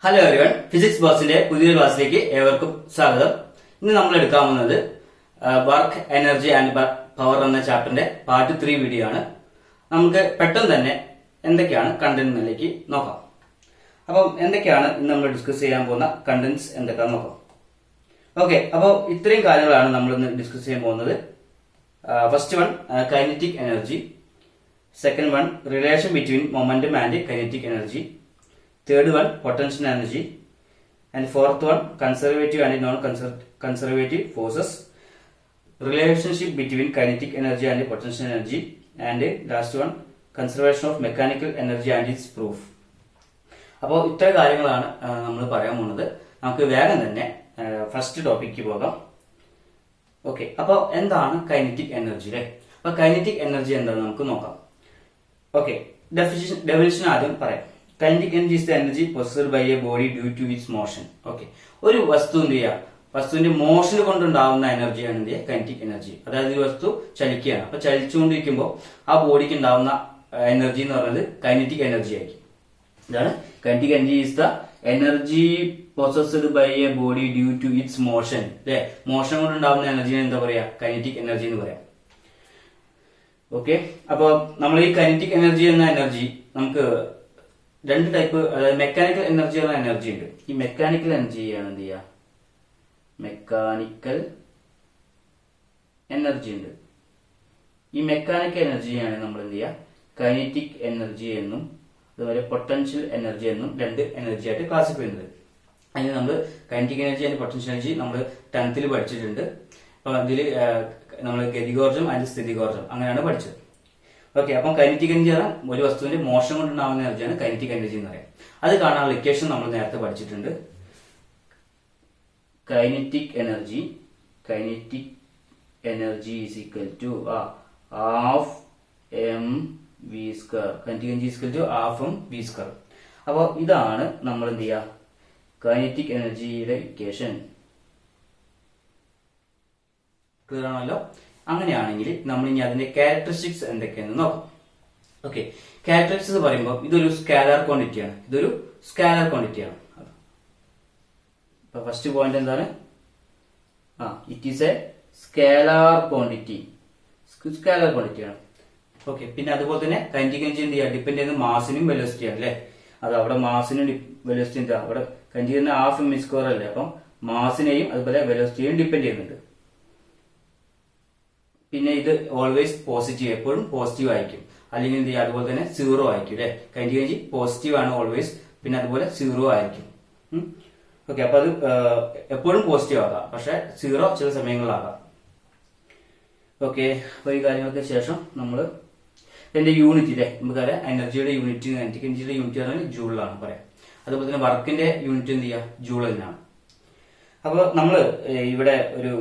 Hello everyone, physics ബോക്സിന്റെ പുതിയൊരു ക്ലാസ്സിലേക്ക് ഏവർക്കും സ്വാഗതം. ഇന്ന് നമ്മൾ എടുക്കാൻ പോകുന്നത് വർക്ക്, എനർജി ആൻഡ് പവർ എന്ന ചാപ്റ്ററിന്റെ പാർട്ട് 3 വീഡിയോ ആണ്. നമുക്ക് പെട്ടെന്ന് തന്നെ എന്തൊക്കെയാണ് കണ്ടന്റ് എന്നതിലേക്ക് നോക്കാം. അപ്പം എന്തൊക്കെയാണ് ഇന്ന് നമ്മൾ ഡിസ്കസ് ചെയ്യാൻ പോകുന്ന കണ്ടന്റ്സ് എന്തൊക്കെയാണെന്ന് നോക്കാം. ഓക്കെ, അപ്പോൾ ഇത്രയും കാര്യങ്ങളാണ് നമ്മൾ ഇന്ന് ഡിസ്കസ് ചെയ്യാൻ പോകുന്നത്. First one kinetic energy, second one relation between momentum and kinetic energy, third one potential energy, and fourth one conservative and non-conservative forces, relationship between kinetic energy and potential energy, and last one conservation of mechanical energy and its proof. അപ്പോൾ ഇത്ര കാര്യങ്ങളാണ് നമ്മൾ പറയാൻ പോകുന്നത്. നമുക്ക് വേഗം തന്നെ first topic പോകാം. ഓക്കെ, അപ്പോൾ എന്താണ് കൈനറ്റിക് എനർജി അല്ലേ? അപ്പോൾ കൈനറ്റിക് എനർജി എന്താണെന്ന് നമുക്ക് നോക്കാം. ഓക്കെ, ഡെഫിനിഷൻ ആദ്യം പറയാം. Kinetic energy is the energy possessed by a body due to its motion. Okay, ഒരു വസ്തുവിന്റെ മോഷൻ കൊണ്ടുണ്ടാവുന്ന എനർജിയാണ് എന്ത് കൈനറ്റിക് എനർജി. അതായത് ഒരു വസ്തു ചലിക്കുകയാണ്, അപ്പൊ ചലിച്ചുകൊണ്ടിരിക്കുമ്പോൾ ആ ബോഡിക്ക് ഉണ്ടാവുന്ന എനർജി എന്ന് പറയുന്നത് കൈനറ്റിക് എനർജി ആയിരിക്കും. ഇതാണ് kinetic energy is the energy possessed by a body due to its motion. അല്ലെ, മോഷൻ കൊണ്ടുണ്ടാവുന്ന എനർജിനെ എന്താ പറയാ? കൈനറ്റിക് എനർജി എന്ന് പറയാം. ഓക്കെ, അപ്പൊ നമ്മൾ ഈ കൈനറ്റിക് എനർജി എന്ന എനർജി നമുക്ക് രണ്ട് ടൈപ്പ്, അതായത് മെക്കാനിക്കൽ എനർജി എന്ന എനർജി ഉണ്ട്. ഈ മെക്കാനിക്കൽ എനർജിയാണ് എന്ത് ചെയ്യുക? മെക്കാനിക്കൽ എനർജി ഉണ്ട്. ഈ മെക്കാനിക്കൽ എനർജിയാണ് നമ്മൾ എന്ത് ചെയ്യുക? കൈനറ്റിക് എനർജി എന്നും അതുപോലെ പൊട്ടൻഷ്യൽ എനർജി എന്നും രണ്ട് എനർജി ആയിട്ട് ക്ലാസിഫൈ ചെയ്യുന്നത്. അതിന് നമ്മൾ kinetic energy and potential energy നമ്മൾ 10th പഠിച്ചിട്ടുണ്ട്. അപ്പൊ അതിൽ നമ്മൾ ഗതികോർജം ആൻഡ് സ്ഥിതികോർജം അങ്ങനെയാണ് പഠിച്ചത്. ഓക്കെ, അപ്പം കൈനറ്റിക് എനർജി പറഞ്ഞാൽ ഒരു വസ്തുവിന്റെ മോഷൻ കൊണ്ടുണ്ടാവുന്ന എനർജിയാണ് കൈനറ്റിക് എനർജി എന്ന് പറയാം. അത് കാണാനുള്ള ഇക്വേഷൻ നമ്മൾ നേരത്തെ പഠിച്ചിട്ടുണ്ട്. Kinetic energy is equal to half M V square. Kinetic energy is equal to half M V square. അപ്പോൾ ഇതാണ് നമ്മൾ എന്ത് ചെയ്യുക? കൈനറ്റിക് എനർജിയുടെ ഇക്വേഷൻ. ക്ലിയർ ആണല്ലോ? അങ്ങനെയാണെങ്കിൽ നമ്മൾ ഇനി അതിന്റെ ക്യാരക്ടറിസ്റ്റിക്സ് എന്തൊക്കെയാണെന്ന് നോക്കാം. ഓക്കെ, ക്യാരക്ടറിസ്റ്റിക്സ് പറയുമ്പോൾ ഇതൊരു സ്കാലാർ ക്വാണ്ടിറ്റിയാണ്. അപ്പൊ ഫസ്റ്റ് പോയിന്റ് എന്താണ്? ഇറ്റ് ഈസ് എ സ്കാലാർ ക്വാണ്ടിറ്റിയാണ്. ഓക്കെ, പിന്നെ അതുപോലെ തന്നെ കൈനറ്റിക് എനർജി എന്ത് ചെയ്യുക? ഡിപ്പെൻഡ് ചെയ്യുന്ന മാസിനും വെലോസിറ്റിയാണ് അല്ലെ. അത് അവിടെ മാസിനും വെലോസിറ്റി എന്താ? അവിടെ കൈനറ്റിക് ചെയ്യുന്ന ഹാഫ് എം സ്ക്വയർ അല്ലേ. അപ്പം മാസിനെയും അതുപോലെ വെലോസിറ്റിയെയും ഡിപ്പെൻഡ് ചെയ്യുന്നുണ്ട്. പിന്നെ ഇത് ഓൾവേസ് പോസിറ്റീവ്, എപ്പോഴും പോസിറ്റീവ് ആയിരിക്കും. അല്ലെങ്കിൽ എന്ത് ചെയ്യുക? അതുപോലെ തന്നെ സീറോ ആയിരിക്കും അല്ലെ. കൈനറ്റിക് എനർജി പോസിറ്റീവ് ആണ് ഓൾവേസ്, പിന്നെ അതുപോലെ സീറോ ആയിരിക്കും. ഓക്കെ, അപ്പൊ അത് എപ്പോഴും പോസിറ്റീവ് ആകാം, പക്ഷെ സീറോ ചില സമയങ്ങളിലാകാം. ഓക്കെ, അപ്പൊ ഈ കാര്യങ്ങൾക്ക് ശേഷം നമ്മൾ എന്റെ യൂണിറ്റ് അല്ലെ, നമുക്കറിയാം എനർജിയുടെ യൂണിറ്റ്, കൈനറ്റിക് എനർജിയുടെ യൂണിറ്റ് പറഞ്ഞാൽ ജൂളിലാണ് പറയാം. അതുപോലെ തന്നെ വർക്കിന്റെ യൂണിറ്റ് എന്ത് ചെയ്യുക? ജൂൾ തന്നെയാണ്. അപ്പൊ നമ്മൾ ഇവിടെ ഒരു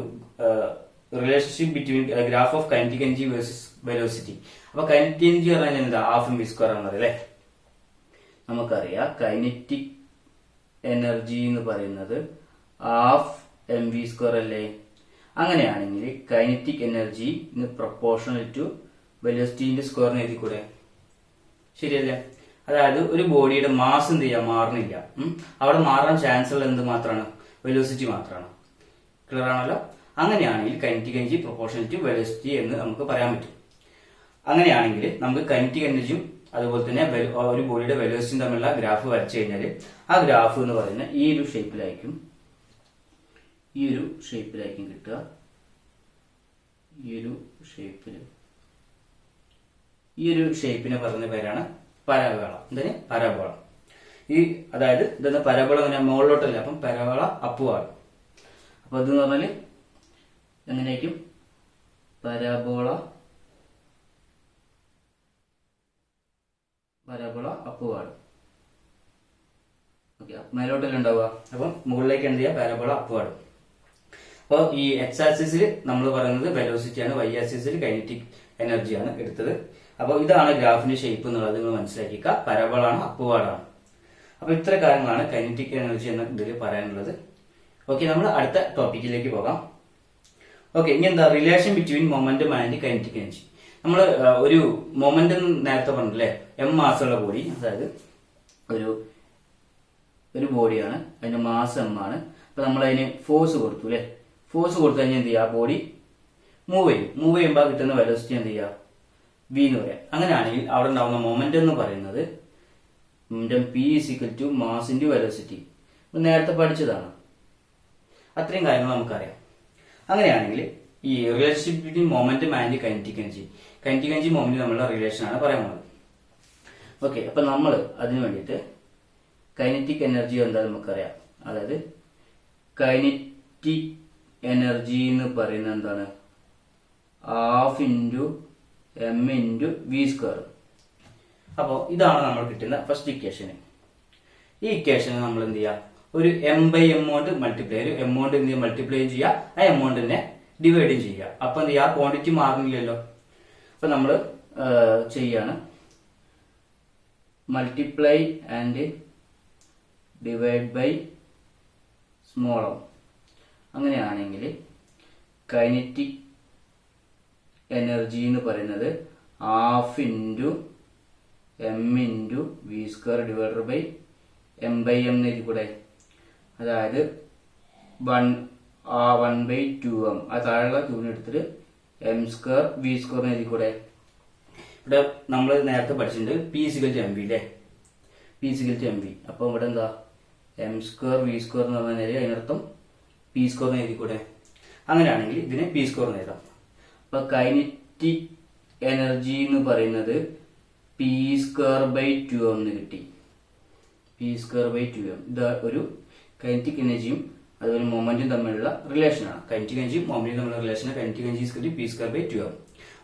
relationship between graph of kinetic energy versus velocity. അപ്പൊ കൈനറ്റിക് എനർജി പറഞ്ഞാൽ എന്താ? ഹാഫ് എം വി സ്ക്വയർ ആണെന്ന് അറിയാം. നമുക്കറിയാം കൈനറ്റിക് എനർജി എന്ന് പറയുന്നത് ഹാഫ് എം വി സ്ക്വയർ അല്ലേ. അങ്ങനെയാണെങ്കിൽ കൈനറ്റിക് എനർജി പ്രൊപ്പോർഷണൽ ടു വെലോസിറ്റിന്റെ സ്ക്വയറിന് എഴുതി കൂടെ? ശരിയല്ലേ? അതായത് ഒരു ബോഡിയുടെ മാസ് എന്ത് ചെയ്യാം? മാറുന്നില്ല. അവിടെ മാറാൻ ചാൻസ് ഉള്ള എന്ത് മാത്രമാണ്? വെലോസിറ്റി മാത്രമാണ്. ക്ലിയർ ആണല്ലോ? അങ്ങനെയാണെങ്കിൽ kinetic energy proportional to velocity എന്ന് നമുക്ക് പറയാൻ പറ്റും. അങ്ങനെയാണെങ്കിൽ നമുക്ക് കൈനറ്റിക് എനർജിയും അതുപോലെ തന്നെ ഒരു ബോഡിയുടെ വെലോസിറ്റിയും തമ്മിലുള്ള ഗ്രാഫ് വരച്ചു കഴിഞ്ഞാൽ ആ ഗ്രാഫ് എന്ന് പറയുന്നത് ഈ ഒരു ഷേപ്പിലായിരിക്കും കിട്ടുക. ഈ ഒരു ഷേപ്പിനെ പറയുന്ന പേരാണ് പരാബോള. എന്തിന്? പരാബോള. അതായത് ഇതെന്ന് പരാബോള അങ്ങനെ മുകളിലോട്ടല്ല, അപ്പം പരാബോള അപ്പുവാണ്. അപ്പൊ ഇതെന്ന് പറഞ്ഞാല് എങ്ങനെയായിരിക്കും? പരാബോള അപ്പുവാണ്. ഓക്കെ, മേലോട്ടല്ലേ ഉണ്ടാവുക. അപ്പം മുകളിലേക്ക് എന്ത് ചെയ്യുക? പരാബോള അപ്പുവാണ്. അപ്പോൾ ഈ എക്സ് ആക്സിസിൽ നമ്മൾ പറയുന്നത് വെലോസിറ്റിയാണ്, വൈ ആക്സിസിൽ കൈനറ്റിക് എനർജിയാണ് എടുത്തത്. അപ്പോൾ ഇതാണ് ഗ്രാഫിന്റെ ഷേപ്പ് എന്നുള്ളത് നിങ്ങൾ മനസ്സിലാക്കിക്കുക. പരാബോളാണ്, അപ്പുവാടാണ്. അപ്പൊ ഇത്ര കാര്യങ്ങളാണ് കൈനറ്റിക് എനർജി എന്ന ഇതിൽ പറയാനുള്ളത്. ഓക്കെ, നമ്മൾ അടുത്ത ടോപ്പിക്കിലേക്ക് പോകാം. ഓക്കെ, ഇനി എന്താ? Relation between momentum and kinetic energy. നമ്മൾ ഒരു മൊമെന്റം നേരത്തെ പറഞ്ഞില്ലേ, എം മാസമുള്ള ബോഡി, അതായത് ഒരു ഒരു ബോഡിയാണ്, അതിന്റെ മാസ് എം ആണ്. അപ്പൊ നമ്മൾ അതിന് ഫോഴ്സ് കൊടുത്തു അല്ലെ, ഫോഴ്സ് കൊടുത്തു കഴിഞ്ഞാൽ എന്ത് ചെയ്യുക, ബോഡി മൂവ് ചെയ്യുമ്പോൾ കിട്ടുന്ന വെലോസിറ്റി എന്ത് ചെയ്യുക, വി എന്ന് പറയാം. അങ്ങനെയാണെങ്കിൽ അവിടെ ഉണ്ടാവുന്ന മൊമെന്റ് എന്ന് പറയുന്നത് momentum P is equal to mass into velocity. നേരത്തെ പഠിച്ചതാണ്, അത്രയും കാര്യങ്ങൾ നമുക്കറിയാം. അങ്ങനെയാണെങ്കിൽ ഈ relationship between momentum and kinetic energy moment തമ്മിലുള്ള റിലേഷൻ ആണ് പറയാൻ പോകുന്നത്. ഓക്കെ, അപ്പൊ നമ്മൾ അതിനു വേണ്ടിയിട്ട് കൈനറ്റിക് എനർജി എന്താ നമുക്കറിയാം. അതായത് കൈനറ്റിക് എനർജി എന്ന് പറയുന്നത് എന്താണ്, half into M into V square. അപ്പോൾ ഇതാണ് നമ്മൾ കിട്ടുന്ന ഫസ്റ്റ് ഇക്വേഷന്. ഈ ഇക്വേഷന് നമ്മൾ എന്ത് ചെയ്യുക, ഒരു എം ബൈ എം കൊണ്ട് മൾട്ടിപ്ലൈ, ഒരു എമൗണ്ട് എന്ത് ചെയ്യുക, മൾട്ടിപ്ലൈ ചെയ്യുക, ആ എമൗണ്ടിനെ ഡിവൈഡ് ചെയ്യുക. അപ്പൊ എന്ത് ചെയ്യുക, ആ ക്വാണ്ടിറ്റി മാറുന്നില്ലല്ലോ. അപ്പൊ നമ്മൾ ചെയ്യാണ് multiply and divide by small M. അങ്ങനെയാണെങ്കിൽ കൈനറ്റിക് എനർജി എന്ന് പറയുന്നത് half into M into V square divided by M by M എന്ന് എഴുതി കൂടെ. അതായത് 1/2m, ആ താഴെയുള്ള ക്യൂവിന് എടുത്തിട്ട് എം സ്ക്വയർ വി സ്ക്വയർ എന്ന് എഴുതി കൂടെ. ഇവിടെ നമ്മൾ നേരത്തെ പഠിച്ചിട്ടുണ്ട് P equal to M V അല്ലേ, P equal to M V. അപ്പൊ ഇവിടെ എന്താ, എം സ്ക്വയർ വി സ്ക്വയർ എന്ന് പറഞ്ഞാൽ അതിനർത്ഥം പി സ്ക്വയർ എന്ന് എഴുതി കൂടെ. അങ്ങനെയാണെങ്കിൽ ഇതിനെ പി സ്ക്വയർ എന്ന് എഴുതാം. അപ്പൊ കൈനറ്റിക് എനർജി എന്ന് പറയുന്നത് പി സ്ക്വയർ ബൈ 2m എന്ന് കിട്ടി. പി സ്ക്വയർ ബൈ 2m ഇത് ഒരു കൈനറ്റിക് എനർജിയും അതുപോലെ മൊമെന്റും തമ്മിലുള്ള റിലേഷനാണ്. കൈനറ്റിക് എനർജിയും മൊമെന്റും തമ്മിലുള്ള relation kinetic energy is P square by 2m.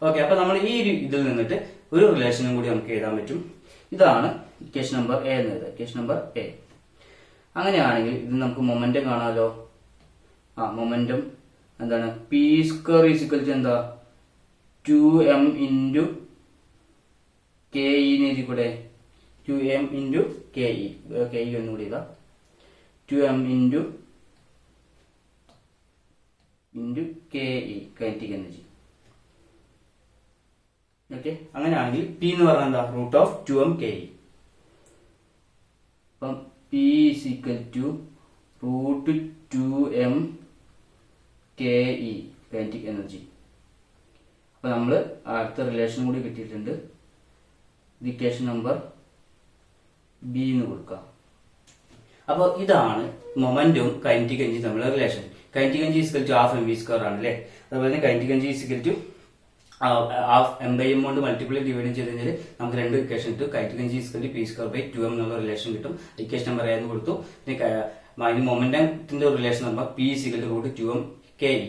Okay, അപ്പൊ നമ്മൾ ഈ ഒരു ഇതിൽ നിന്നിട്ട് ഒരു റിലേഷനും കൂടി നമുക്ക് എഴുതാൻ പറ്റും. ഇതാണ് ഇക്വേഷൻ നമ്പർ എ എന്ന് എഴുതുക, ഇക്വേഷൻ നമ്പർ എ. അങ്ങനെയാണെങ്കിൽ ഇത് നമുക്ക് മൊമെന്റം കാണാമല്ലോ. മൊമെന്റം എന്താണ്, P square is equal to എന്താ, 2m ഇൻറ്റു കെ ഇ എന്ന് എഴുതി കൂടെ. 2m into K E, K E ഒന്നുകൂടി ഇതാ, 2m into K E kinetic energy. Okay, അങ്ങനെയാണെങ്കിൽ പി എന്ന് പറഞ്ഞാൽ എന്താ, root of 2m K E. അപ്പം P is equal to root 2m K E kinetic energy. അപ്പൊ നമ്മൾ അടുത്ത റിലേഷൻ കൂടി കിട്ടിയിട്ടുണ്ട്. ഇക്വേഷൻ നമ്പർ ബി എന്ന് കൊടുക്കാം. അപ്പോൾ ഇതാണ് മൊമെന്റും കൈനറ്റിക് എനർജി തമ്മിലുള്ള relation. Kinetic energy is equal to half M V square ആണ് അല്ലേ. അതുപോലെ തന്നെ kinetic energy is equal to half M by M കൊണ്ട് മൾട്ടിപ്ലൈ ഡിവൈഡ് ചെയ്ത് കഴിഞ്ഞാൽ നമുക്ക് രണ്ട് ഇക്വേഷൻ കിട്ടും. Kinetic energy is equal to P square by 2m എന്നുള്ള റിലേഷൻ കിട്ടും. ഇക്വേഷൻ നമ്പർ എന്ന് കൊടുത്തു. പിന്നെ മൊമെന്റത്തിന്റെ relation number P is equal to root 2m K E.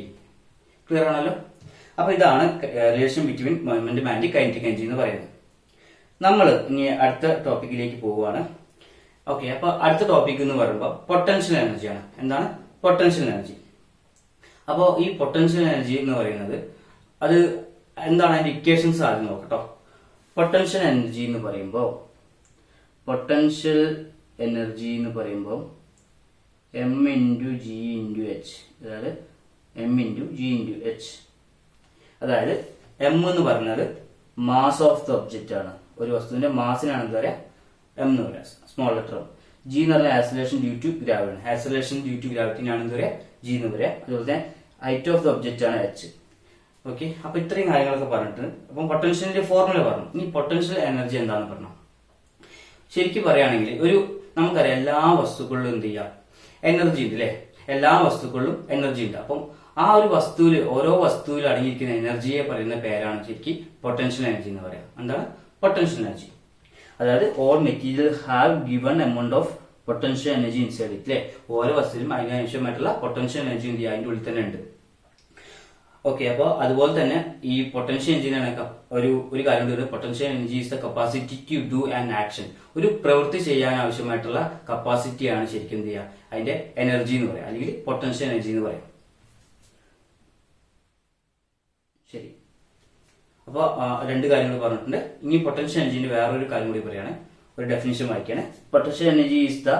Clear ആണല്ലോ. അപ്പൊ ഇതാണ് relation between momentum and kinetic energy എന്ന് പറയുന്നത്. നമ്മൾ ഇനി അടുത്ത ടോപ്പിക്കിലേക്ക് പോവുകയാണ്. ഓക്കെ, അപ്പൊ അടുത്ത ടോപ്പിക് എന്ന് പറയുമ്പോൾ പൊട്ടൻഷ്യൽ എനർജിയാണ്. എന്താണ് പൊട്ടൻഷ്യൽ എനർജി? അപ്പോൾ ഈ പൊട്ടൻഷ്യൽ എനർജി എന്ന് പറയുന്നത് അത് എന്താണ്, അതിന്റെ ഇക്വേഷൻസ് ആദ്യം നോക്കട്ടോ. പൊട്ടൻഷ്യൽ എനർജി എന്ന് പറയുമ്പോൾ M into G into H, അതായത് M into G into H. അതായത് എം എന്ന് പറഞ്ഞാൽ മാസ് ഓഫ് ദ ഒബ്ജക്റ്റ് ആണ്. ഒരു വസ്തുവിന്റെ മാസിനാണ് എന്താ പറയാ, എം എന്ന് പറയാം, സ്മോൾ ലെറ്റർ. ജി എന്ന് പറഞ്ഞാൽ ആക്സിലറേഷൻ ഡ്യൂ ടു ഗ്രാവിറ്റി ആണ്. ആക്സിലറേഷൻ ഡ്യൂ ടു ഗ്രാവിറ്റിനാണ് എന്താ പറയാ, ജി എന്ന് പറയാം. അതുപോലെ തന്നെ ഹൈറ്റ് ഓഫ് ദ ഒബ്ജക്റ്റ് ആണ് എച്ച്. ഓക്കെ, അപ്പൊ ഇത്രയും കാര്യങ്ങളൊക്കെ പറഞ്ഞിട്ട് അപ്പം പൊട്ടൻഷ്യലിന്റെ ഫോർമുല പറഞ്ഞു. ഇനി പൊട്ടൻഷ്യൽ എനർജി എന്താണെന്ന് പറഞ്ഞു. ശരിക്കും പറയുകയാണെങ്കിൽ നമുക്കറിയാം എല്ലാ വസ്തുക്കളിലും എന്ത് ചെയ്യാം, എനർജി ഉണ്ട് അല്ലെ. എല്ലാ വസ്തുക്കളിലും എനർജി ഉണ്ട്. അപ്പം ആ ഒരു ഓരോ വസ്തുവിൽ അടങ്ങിയിരിക്കുന്ന എനർജിയെ പറയുന്ന പേരാണ് ശരിക്കും പൊട്ടൻഷ്യൽ എനർജി എന്ന് പറയാം. എന്താണ് പൊട്ടൻഷ്യൽ എനർജി? അതായത് all material have given amount of potential energy inside it അല്ലെ. ഓരോ വസ്തുവിലും അതിനാവശ്യമായിട്ടുള്ള പൊട്ടൻഷ്യൽ എനർജി എന്ത് ചെയ്യുക, അതിന്റെ ഉള്ളിൽ തന്നെ ഉണ്ട്. ഓക്കെ, അപ്പോൾ അതുപോലെ തന്നെ ഈ പൊട്ടൻഷ്യൽ എനർജിനാണ് ഒരു കാര്യം, potential energy is the capacity to do an action. ഒരു പ്രവൃത്തി ചെയ്യാൻ ആവശ്യമായിട്ടുള്ള കപ്പാസിറ്റിയാണ് ശരിക്കും എന്ത് ചെയ്യുക, അതിന്റെ എനർജി എന്ന് പറയാം, അല്ലെങ്കിൽ പൊട്ടൻഷ്യൽ എനർജി എന്ന് പറയാം. ശരി, അപ്പോൾ രണ്ട് കാര്യങ്ങൾ പറഞ്ഞിട്ടുണ്ട്. ഇനി പൊട്ടൻഷ്യൽ എനർജിന്റെ വേറൊരു കാര്യം കൂടി പറയാണ്, ഒരു ഡെഫിനിഷൻ വായിക്കാണ്. Potential energy is the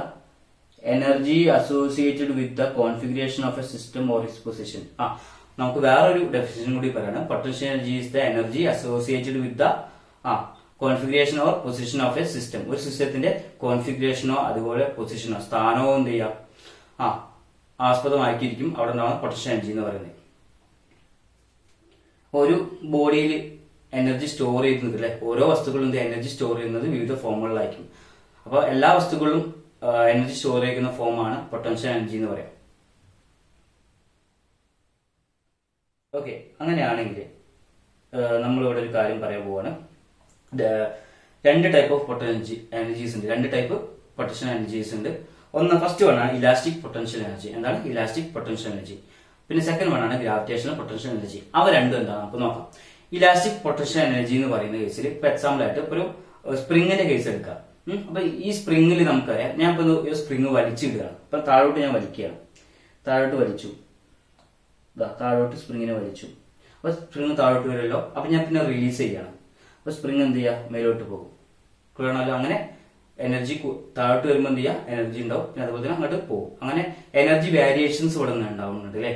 energy associated with the configuration of a system or its position. നമുക്ക് വേറൊരു ഡെഫിനിഷൻ കൂടി പറയാണ്. Potential energy is the energy associated with the configuration or position of a system. ഒരു സിസ്റ്റത്തിന്റെ കോൺഫിഗറേഷനോ അതുപോലെ പൊസിഷനോ സ്ഥാനമോ എന്ത് ചെയ്യാം ആസ്പദമാക്കിയിരിക്കും അവിടെ ഉണ്ടാവുന്ന പൊട്ടൻഷ്യൽ എനർജി എന്ന് പറയുന്നത്. ഒരു ബോഡിയിൽ എനർജി സ്റ്റോർ ചെയ്യുന്നത് അല്ലെ, ഓരോ വസ്തുക്കളും എനർജി സ്റ്റോർ ചെയ്യുന്നത് വിവിധ ഫോമുകളിലായിരിക്കും. അപ്പോൾ എല്ലാ വസ്തുക്കളും എനർജി സ്റ്റോർ ചെയ്യുന്ന ഫോമാണ് പൊട്ടൻഷ്യൽ എനർജി എന്ന് പറയാം. ഓക്കെ, അങ്ങനെയാണെങ്കിൽ നമ്മളിവിടെ ഒരു കാര്യം പറയാൻ പോവാണ്. രണ്ട് ടൈപ്പ് ഓഫ് പൊട്ടൻഷ്യൽ എനർജീസ് ഉണ്ട്, രണ്ട് ടൈപ്പ് പൊട്ടൻഷ്യൽ എനർജീസ് ഉണ്ട്. ഫസ്റ്റ് വൺ ആണ് ഇലാസ്റ്റിക് പൊട്ടൻഷ്യൽ എനർജി. എന്താണ് ഇലാസ്റ്റിക് പൊട്ടൻഷ്യൽ എനർജി? പിന്നെ സെക്കൻഡ് വൺ ആണ് ഗ്രാവിറ്റേഷണൽ പൊട്ടൻഷ്യൽ എനർജി. അവ രണ്ടും എന്താണ് നമുക്ക് നോക്കാം. ഇലാസ്റ്റിക് പൊട്ടൻഷ്യൽ എനർജി എന്ന് പറയുന്ന കേസിൽ ഇപ്പൊ എക്സാമ്പിൾ ആയിട്ട് ഒരു സ്പ്രിങ്ങിന്റെ കേസ് എടുക്കാം. അപ്പൊ ഈ സ്പ്രിങ്ങിൽ നമുക്കറിയാം, ഞാൻ ഇപ്പൊ ഒരു സ്പ്രിങ് വലിച്ചിടുകയാണ്. അപ്പൊ താഴോട്ട് ഞാൻ വലിക്കുകയാണ്, താഴോട്ട് വലിച്ചു, താഴോട്ട് സ്പ്രിങ്ങിനെ വലിച്ചു. അപ്പൊ സ്പ്രിങ് താഴോട്ട് വരുമല്ലോ, അപ്പൊ ഞാൻ പിന്നെ റിലീസ് ചെയ്യണം. അപ്പൊ സ്പ്രിങ് എന്ത് ചെയ്യുക, മേലോട്ട് പോകും. ക്ലിയറാണല്ലോ? അങ്ങനെ എനർജി താഴോട്ട് വരുമ്പോൾ എന്ത് ചെയ്യുക, എനർജി ഉണ്ടാവും, പിന്നെ അതുപോലെ തന്നെ അങ്ങോട്ട് പോകും. അങ്ങനെ എനർജി വേരിയേഷൻസ് ഇവിടെ നിന്ന് ഉണ്ടാവുന്നുണ്ട് അല്ലെ.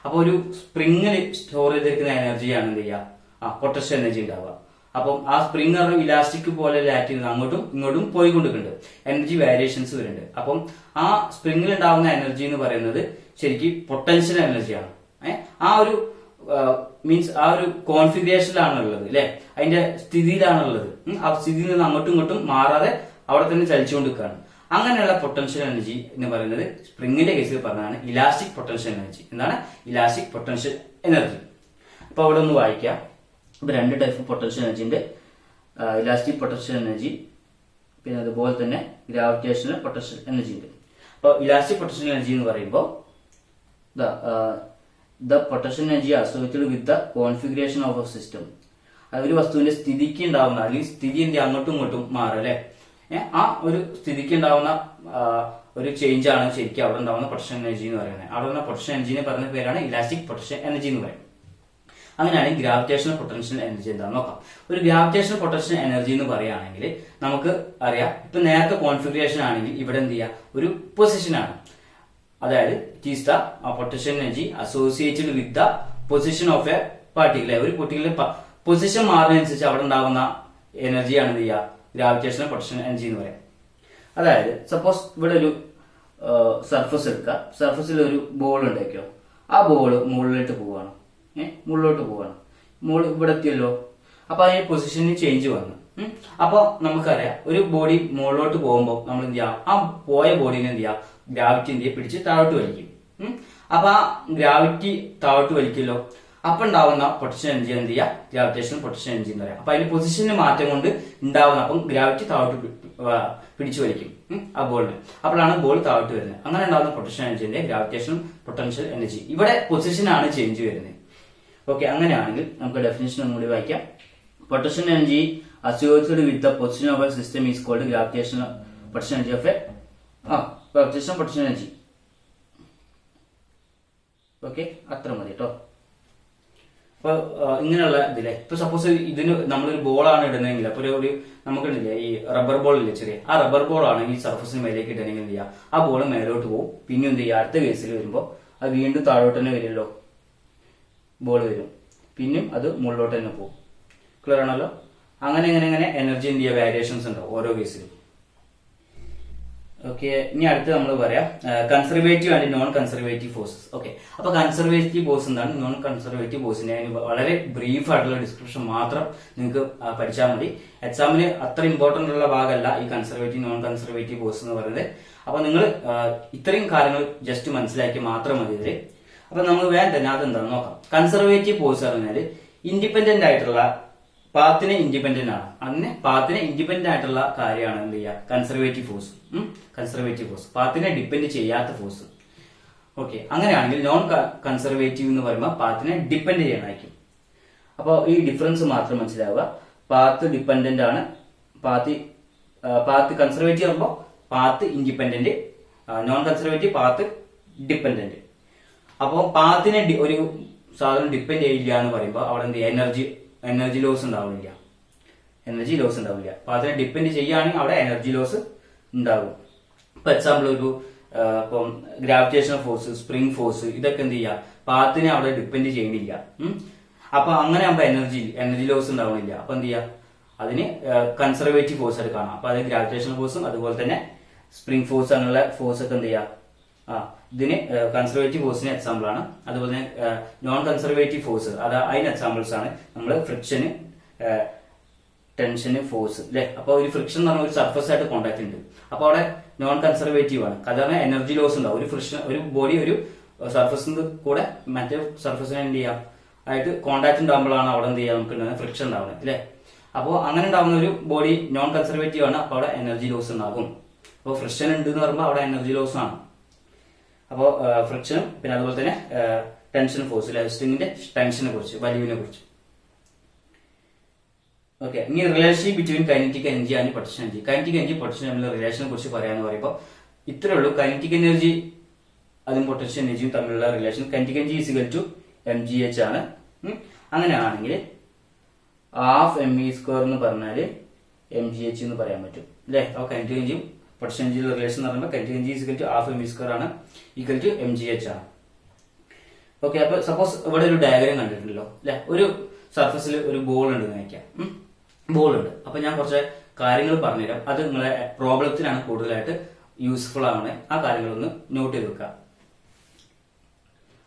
അപ്പൊ ഒരു സ്പ്രിങ്ങിൽ സ്റ്റോർ ചെയ്തിരിക്കുന്ന എനർജിയാണ് എന്ത് ചെയ്യുക, പൊട്ടൻഷ്യൽ എനർജി ഉണ്ടാവുക. അപ്പം ആ സ്പ്രിങ് ഇലാസ്റ്റിക് പോലെ ആക്ട് ചെയ്യുന്നത് അങ്ങോട്ടും ഇങ്ങോട്ടും പോയിക്കൊണ്ടിരിക്കുന്നുണ്ട്, എനർജി വേരിയേഷൻസ് വരുന്നുണ്ട്. അപ്പം ആ സ്പ്രിങ്ങിൽ ഉണ്ടാവുന്ന എനർജി എന്ന് പറയുന്നത് ശരിക്കും പൊട്ടൻഷ്യൽ എനർജിയാണ്. ആ ഒരു മീൻസ് ആ ഒരു കോൺഫിഗറേഷനിലാണ് ഉള്ളത് അല്ലെ, അതിന്റെ സ്ഥിതിയിലാണുള്ളത്. ആ സ്ഥിതിയിൽ നിന്ന് അങ്ങോട്ടും ഇങ്ങോട്ടും മാറാതെ അവിടെ തന്നെ ചലിച്ചുകൊണ്ടിരിക്കുകയാണ്. അങ്ങനെയുള്ള പൊട്ടൻഷ്യൽ എനർജി എന്ന് പറയുന്നത് സ്പ്രിങ്ങിന്റെ കേസിൽ പറഞ്ഞതാണ് ഇലാസ്റ്റിക് പൊട്ടൻഷ്യൽ എനർജി. എന്താണ് ഇലാസ്റ്റിക് പൊട്ടൻഷ്യൽ എനർജി? അപ്പൊ അവിടെ ഒന്ന് വായിക്കാം. ഇപ്പൊ രണ്ട് ടൈപ്പ് പൊട്ടൻഷ്യൽ എനർജി ഉണ്ട്, ഇലാസ്റ്റിക് പൊട്ടൻഷ്യൽ എനർജി, പിന്നെ അതുപോലെ തന്നെ ഗ്രാവിറ്റേഷണൽ പൊട്ടൻഷ്യൽ എനർജി ഉണ്ട്. അപ്പൊ ഇലാസ്റ്റിക് പൊട്ടൻഷ്യൽ എനർജി എന്ന് പറയുമ്പോൾ the potential energy associated with the configuration of a system. ഒരു വസ്തുവിന്റെ സ്ഥിതിക്ക് ഉണ്ടാവുന്ന അല്ലെങ്കിൽ സ്ഥിതി എന്ത് അങ്ങോട്ടും ഇങ്ങോട്ടും മാറും അല്ലെ, ആ ഒരു സ്ഥിതിക്ക് ഉണ്ടാവുന്ന ഒരു ചേഞ്ച് ആണ് ശരിക്കും അവിടെ ഉണ്ടാവുന്ന പൊട്ടൻഷ്യൽ എനർജി എന്ന് പറയുന്നത്. അവിടെ ఉన్న പൊട്ടൻഷ്യൽ എനർജിനെ പറയുന്ന പേരാണ് ഇലാസ്റ്റിക് പൊട്ടൻഷ്യൽ എനർജി എന്ന് പറയുന്നത്. അങ്ങനെയാണെങ്കിൽ ഗ്രാവിറ്റേഷണൽ പൊട്ടൻഷ്യൽ എനർജി എന്താണെന്ന് നോക്കാം. ഒരു ഗ്രാവിറ്റേഷണൽ പൊട്ടൻഷ്യൽ എനർജി എന്ന് പറയുകയാണെങ്കിൽ നമുക്ക് അറിയാം, ഇപ്പൊ നേരത്തെ കോൺഫിഗറേഷൻ ആണെങ്കിൽ ഇവിടെ എന്ത് ചെയ്യുക, ഒരു പൊസിഷൻ ആണ്. അതായത് it is the potential energy associated with the position of A particle. ഒരു പൊട്ടിക്കുലർ പൊസിഷൻ മാറുന്നതനുസരിച്ച് അവിടെ ഉണ്ടാകുന്ന എനർജിയാണ് എന്ത് ചെയ്യുക, ഗ്രാവിറ്റേഷണൽ പൊട്ടൻഷ്യൽ എനർജി എന്ന് പറയാം. അതായത് സപ്പോസ് ഇവിടെ ഒരു സർഫസ് എടുക്കുക, സർഫസിൽ ഒരു ബോൾ ഉണ്ടാക്കിയോ, ആ ബോൾ മുകളിലോട്ട് പോവാണ്, മുകളിലോട്ട് പോവാണ്, ഇവിടെ എത്തിയല്ലോ. അപ്പൊ അതിന് പൊസിഷനിൽ ചേഞ്ച് വന്നു. അപ്പൊ നമുക്കറിയാം ഒരു ബോഡി മുകളിലോട്ട് പോകുമ്പോൾ നമ്മൾ എന്ത് ചെയ്യാം, ആ പോയ ബോഡീനെ എന്ത് ചെയ്യാം, ഗ്രാവിറ്റി എന്ത് പിടിച്ച് താഴോട്ട് വലിക്കും. അപ്പൊ ആ ഗ്രാവിറ്റി താഴോട്ട് വലിക്കല്ലോ, അപ്പൊ ഉണ്ടാവുന്ന പൊട്ടൻഷ്യൽ എനർജി എന്ത് ചെയ്യുക, ഗ്രാവിറ്റേഷണൽ പൊട്ടൻഷ്യൽ എനർജി എന്ന് പറയാം. അപ്പൊ അതിന്റെ പൊസിഷന് മാറ്റം കൊണ്ട് ഉണ്ടാവുന്ന, അപ്പം ഗ്രാവിറ്റി താഴോട്ട് പിടിച്ചു വലിക്കും ആ ബോളിന്, അപ്പോഴാണ് ബോൾ താഴോട്ട് വരുന്നത്. അങ്ങനെ ഉണ്ടാവുന്ന പൊട്ടൻഷ്യൽ എനർജിന്റെ ഗ്രാവിറ്റേഷണൽ പൊട്ടൻഷ്യൽ എനർജി. ഇവിടെ പൊസിഷനാണ് ചേഞ്ച് വരുന്നത്. ഓക്കെ, അങ്ങനെയാണെങ്കിൽ നമുക്ക് ഡെഫിനിഷൻ ഒന്നുകൂടി വായിക്കാം. Potential energy associated with the position of a system is called gravitational potential energy of a gravitational potential energy. Okay, അത്ര മതി കേട്ടോ. അപ്പൊ ഇങ്ങനെയുള്ള ഇതിലെ ഇപ്പൊ സപ്പോസ് ഇതിന് നമ്മളൊരു ബോളാണ് ഇടുന്നതെങ്കിൽ, അപ്പൊ ഒരു നമുക്കുണ്ടല്ലേ ഈ റബ്ബർ ബോൾ ഇല്ലേ ചെറിയ, ആ റബ്ബർ ബോളാണ് ഈ സർഫസിന് മേലേക്ക് ഇടണമെങ്കിൽ എന്ത് ചെയ്യുക, ആ ബോൾ മേലോട്ട് പോകും. പിന്നെ എന്ത് ചെയ്യുക, അടുത്ത കേസിൽ വരുമ്പോൾ അത് വീണ്ടും താഴോട്ട് തന്നെ വരുമല്ലോ, ബോൾ വരും, പിന്നെയും അത് മുകളിലോട്ട് തന്നെ പോകും. ക്ലിയർ ആണല്ലോ? അങ്ങനെ അങ്ങനെ എനർജി എന്ത് ചെയ്യുക, വേരിയേഷൻസ് ഉണ്ടാവും ഓരോ കേസിലും. ഓക്കെ, ഇനി അടുത്ത് നമ്മൾ പറയാം conservative and non conservative forces. Okay, അപ്പൊ കൺസർവേറ്റീവ് ഫോഴ്സ് എന്താണ്, നോൺ കൺസർവേറ്റീവ് ഫോഴ്സിന്റെ വളരെ ബ്രീഫ് ആയിട്ടുള്ള ഡിസ്ക്രിപ്ഷൻ മാത്രം നിങ്ങൾക്ക് പഠിച്ചാൽ മതി. എക്സാമിന് അത്ര ഇമ്പോർട്ടന്റ് ഉള്ള ഭാഗമല്ല ഈ കൺസർവേറ്റീവ് നോൺ കൺസർവേറ്റീവ് ഫോഴ്സ് എന്ന് പറയുന്നത്. അപ്പൊ നിങ്ങൾ ഇത്രയും കാര്യങ്ങൾ ജസ്റ്റ് മനസ്സിലാക്കി മാത്രം മതി ഇതില്. അപ്പൊ നമ്മൾ വേഗം തന്നെ അതെന്താണെന്ന് നോക്കാം. കൺസർവേറ്റീവ് ഫോഴ്സ് പറഞ്ഞാല് ഇൻഡിപെൻഡന്റ് ആയിട്ടുള്ള പാത്തിനെ ഇൻഡിപെൻഡന്റ് ആണ്, അങ്ങനെ പാത്തിനെ ഇൻഡിപെൻഡന്റ് ആയിട്ടുള്ള കാര്യമാണ് എന്ത് ചെയ്യുക, കൺസർവേറ്റീവ് ഫോഴ്സ്. കൺസർവേറ്റീവ് ഫോഴ്സ് പാത്തിനെ ഡിപ്പെൻഡ് ചെയ്യാത്ത ഫോഴ്സ്. ഓക്കെ, അങ്ങനെയാണെങ്കിൽ നോൺ കൺസർവേറ്റീവ് എന്ന് പറയുമ്പോൾ പാത്തിനെ ഡിപ്പെൻഡ് ചെയ്യണമായിരിക്കും. അപ്പോൾ ഈ ഡിഫറൻസ് മാത്രം മനസ്സിലാവുക. പാത്ത് ഡിപ്പെൻഡന്റ് ആണ്, പാത്ത് കൺസർവേറ്റീവ് ആകുമ്പോൾ path independent, non conservative path dependent. അപ്പോൾ പാത്തിനെ ഒരു സാധനം ഡിപ്പെൻഡ് ചെയ്യില്ല എന്ന് പറയുമ്പോൾ അവിടെ എന്ത് എനർജി ലോസ് ഉണ്ടാവില്ല, അപ്പൊ അതിനെ ഡിപ്പെൻഡ് ചെയ്യുകയാണെങ്കിൽ അവിടെ എനർജി ലോസ് ഉണ്ടാകും. ഇപ്പൊ എക്സാമ്പിൾ ഇപ്പം ഗ്രാവിറ്റേഷണൽ ഫോഴ്സ്, സ്പ്രിംഗ് ഫോഴ്സ്, ഇതൊക്കെ എന്ത് ചെയ്യുക, പാത്തിനെ അവിടെ ഡിപ്പെൻഡ് ചെയ്യണില്ല. അപ്പൊ അങ്ങനെ ആകുമ്പോ എനർജി ലോസ് ഉണ്ടാവണില്ല. അപ്പൊ എന്ത് ചെയ്യുക, അതിന് കൺസർവേറ്റീവ് ഫോഴ്സ് ആയിട്ട് കാണാം. അപ്പൊ അത് ഗ്രാവിറ്റേഷണൽ ഫോഴ്സും അതുപോലെ തന്നെ സ്പ്രിംഗ് ഫോഴ്സ് അങ്ങനെയുള്ള ഫോഴ്സ് ഒക്കെ എന്ത് ചെയ്യാം, ഇതിന് കൺസർവേറ്റീവ് ഫോഴ്സിന് എക്സാമ്പിൾ ആണ്. അതുപോലെ തന്നെ നോൺ കൺസർവേറ്റീവ് ഫോഴ്സ് അതിന് എക്സാമ്പിൾസ് ആണ് നമ്മൾ ഫ്രിക്ഷന്, ടെൻഷന്, ഫോഴ്സ് അല്ലെ. അപ്പൊ ഒരു ഫ്രിക്ഷൻ എന്ന് പറഞ്ഞാൽ ഒരു സർഫസ് ആയിട്ട് കോണ്ടാക്ട് ഉണ്ട്. അപ്പൊ അവിടെ നോൺ കൺസർവേറ്റീവ് ആണ്. കാരണം എനർജി ലോസ് ഉണ്ടാവും. ഒരു ഫ്രിക്ഷൻ, ഒരു ബോഡി ഒരു സർഫസിന്റെ കൂടെ മറ്റേ സർഫസിനെ എന്ത് ചെയ്യാം ആയിട്ട് കോണ്ടാക്ട് ഉണ്ടാകുമ്പോഴാണ് അവിടെ എന്ത് ചെയ്യാം നമുക്ക് ഫ്രിക്ഷൻ ഉണ്ടാവുന്നത് അല്ലെ. അപ്പോൾ അങ്ങനെ ഉണ്ടാകുന്ന ഒരു ബോഡി നോൺ കൺസർവേറ്റീവ് ആണ്. അപ്പൊ അവിടെ എനർജി ലോസ് ഉണ്ടാകും. അപ്പോൾ ഫ്രിക്ഷൻ ഉണ്ട് എന്ന് പറയുമ്പോൾ അവിടെ എനർജി ലോസ് ആണ്. അപ്പോൾ ഫ്രിക്ഷനും പിന്നെ അതുപോലെ തന്നെ ടെൻഷൻ ഫോഴ്സ് അല്ലെ, സ്ട്രിങ്ങിന്റെ ടെൻഷനെ കുറിച്ച്, വലിവിനെ കുറിച്ച്. ഓക്കെ, ഇനി relationship between kinetic energy and potential energy. Kinetic energy potential energy റിലേഷനെ കുറിച്ച് പറയാന്ന് പറയുമ്പോൾ ഇത്രേ ഉള്ളൂ. കൈനറ്റിക് എനർജി അതും പൊട്ടൻഷ്യൽ എനർജിയും തമ്മിലുള്ള relation kinetic energy is equal to mgh ആണ്. അങ്ങനെയാണെങ്കിൽ ഹാഫ് mv² എന്ന് പറഞ്ഞാല് mgh എന്ന് പറയാൻ പറ്റും അല്ലെ. അപ്പോൾ കൈനറ്റിക് എനർജിയും പൊട്ടൻഷ്യൽ എനർജിയുടെ റിലേഷൻ എന്ന് പറയുമ്പോൾ kinetic energy is equal to half mv² ആണ്, ഈക്വൽ ടു mgh ആണ്. ഓക്കെ, അപ്പൊ സപ്പോസ് ഇവിടെ ഒരു ഡയഗ്രാം കണ്ടിട്ടുണ്ടല്ലോ അല്ലെ. ഒരു സർഫസിൽ ഒരു ബോൾ ഉണ്ട് നയിക്കാം, ബോൾ ഉണ്ട്. അപ്പൊ ഞാൻ കുറച്ച് കാര്യങ്ങൾ പറഞ്ഞുതരാം. അത് നിങ്ങളെ പ്രോബ്ലത്തിനാണ് കൂടുതലായിട്ട് യൂസ്ഫുൾ ആണ്. ആ കാര്യങ്ങളൊന്ന് നോട്ട് ചെയ്ത് വെക്കുക.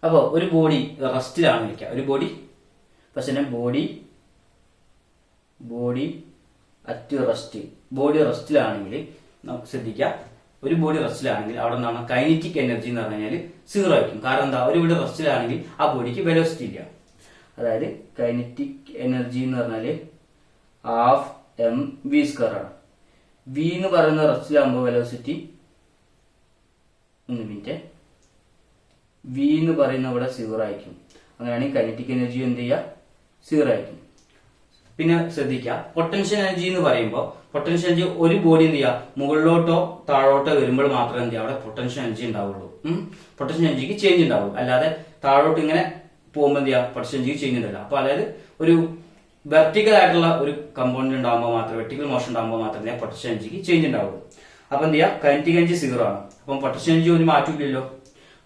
അപ്പോ ഒരു ബോഡി റെസ്റ്റിലാണ് ഇരിക്കുക. ഒരു ബോഡി പക്ഷേ ബോഡി അറ്റ് റെസ്റ്റ്, ബോഡി റെസ്റ്റിലാണെങ്കിൽ നമുക്ക് ശ്രദ്ധിക്കാം. ഒരു ബോഡി റെസ്റ്റിലാണെങ്കിൽ അവിടെ നിന്നാണ് കൈനറ്റിക് എനർജി എന്ന് പറഞ്ഞു കഴിഞ്ഞാൽ 0 ആയിരിക്കും. കാരണം എന്താ, ഒരു ബോഡി റെസ്റ്റിലാണെങ്കിൽ ആ ബോഡിക്ക് വെലോസിറ്റി ഇല്ല. അതായത് കൈനറ്റിക് എനർജി എന്ന് പറഞ്ഞാല് ഹാഫ് mv² ആണ്. v എന്ന് പറയുന്ന റെസ്റ്റിലാകുമ്പോൾ വെലോസിറ്റി, v എന്ന് പറയുന്ന ഇവിടെ 0 ആയിരിക്കും. അങ്ങനെയാണെങ്കിൽ കൈനറ്റിക് എനർജി എന്ത് ചെയ്യുക, 0 ആയിരിക്കും. പിന്നെ ശ്രദ്ധിക്കുക, പൊട്ടൻഷ്യൽ എനർജി എന്ന് പറയുമ്പോൾ പൊട്ടൻഷ്യൽ എനർജി ഒരു ബോഡി എന്ത് ചെയ്യുക മുകളിലോട്ടോ താഴോട്ടോ വരുമ്പോൾ മാത്രമേ എന്ത് ചെയ്യുക അവിടെ പൊട്ടൻഷ്യൽ എനർജി ഉണ്ടാവുള്ളൂ. പൊട്ടൻഷ്യൽ എനർജിക്ക് ചേഞ്ച് ഉണ്ടാവും. അല്ലാതെ താഴോട്ട് ഇങ്ങനെ പോകുമ്പോൾ എന്ത് ചെയ്യുക പൊട്ടൻഷ്യൽ എനർജിക്ക് ചേഞ്ച് ഉണ്ടാവില്ല. അപ്പൊ അതായത് ഒരു വെർട്ടിക്കൽ ആയിട്ടുള്ള ഒരു കമ്പോണന്റ് ഉണ്ടാകുമ്പോൾ മാത്രമേ, വെർട്ടിക്കൽ മോഷൻ ഉണ്ടാകുമ്പോൾ മാത്രമേ പൊട്ടൻഷ്യൽ എനർജിക്ക് ചേഞ്ച് ഉണ്ടാവുള്ളൂ. അപ്പൊ എന്ത് ചെയ്യുക, കൈനറ്റിക് എനർജി 0 ആണ്. അപ്പം പൊട്ടൻഷ്യൽ എനർജി ഒരു മാറ്റമില്ലല്ലോ.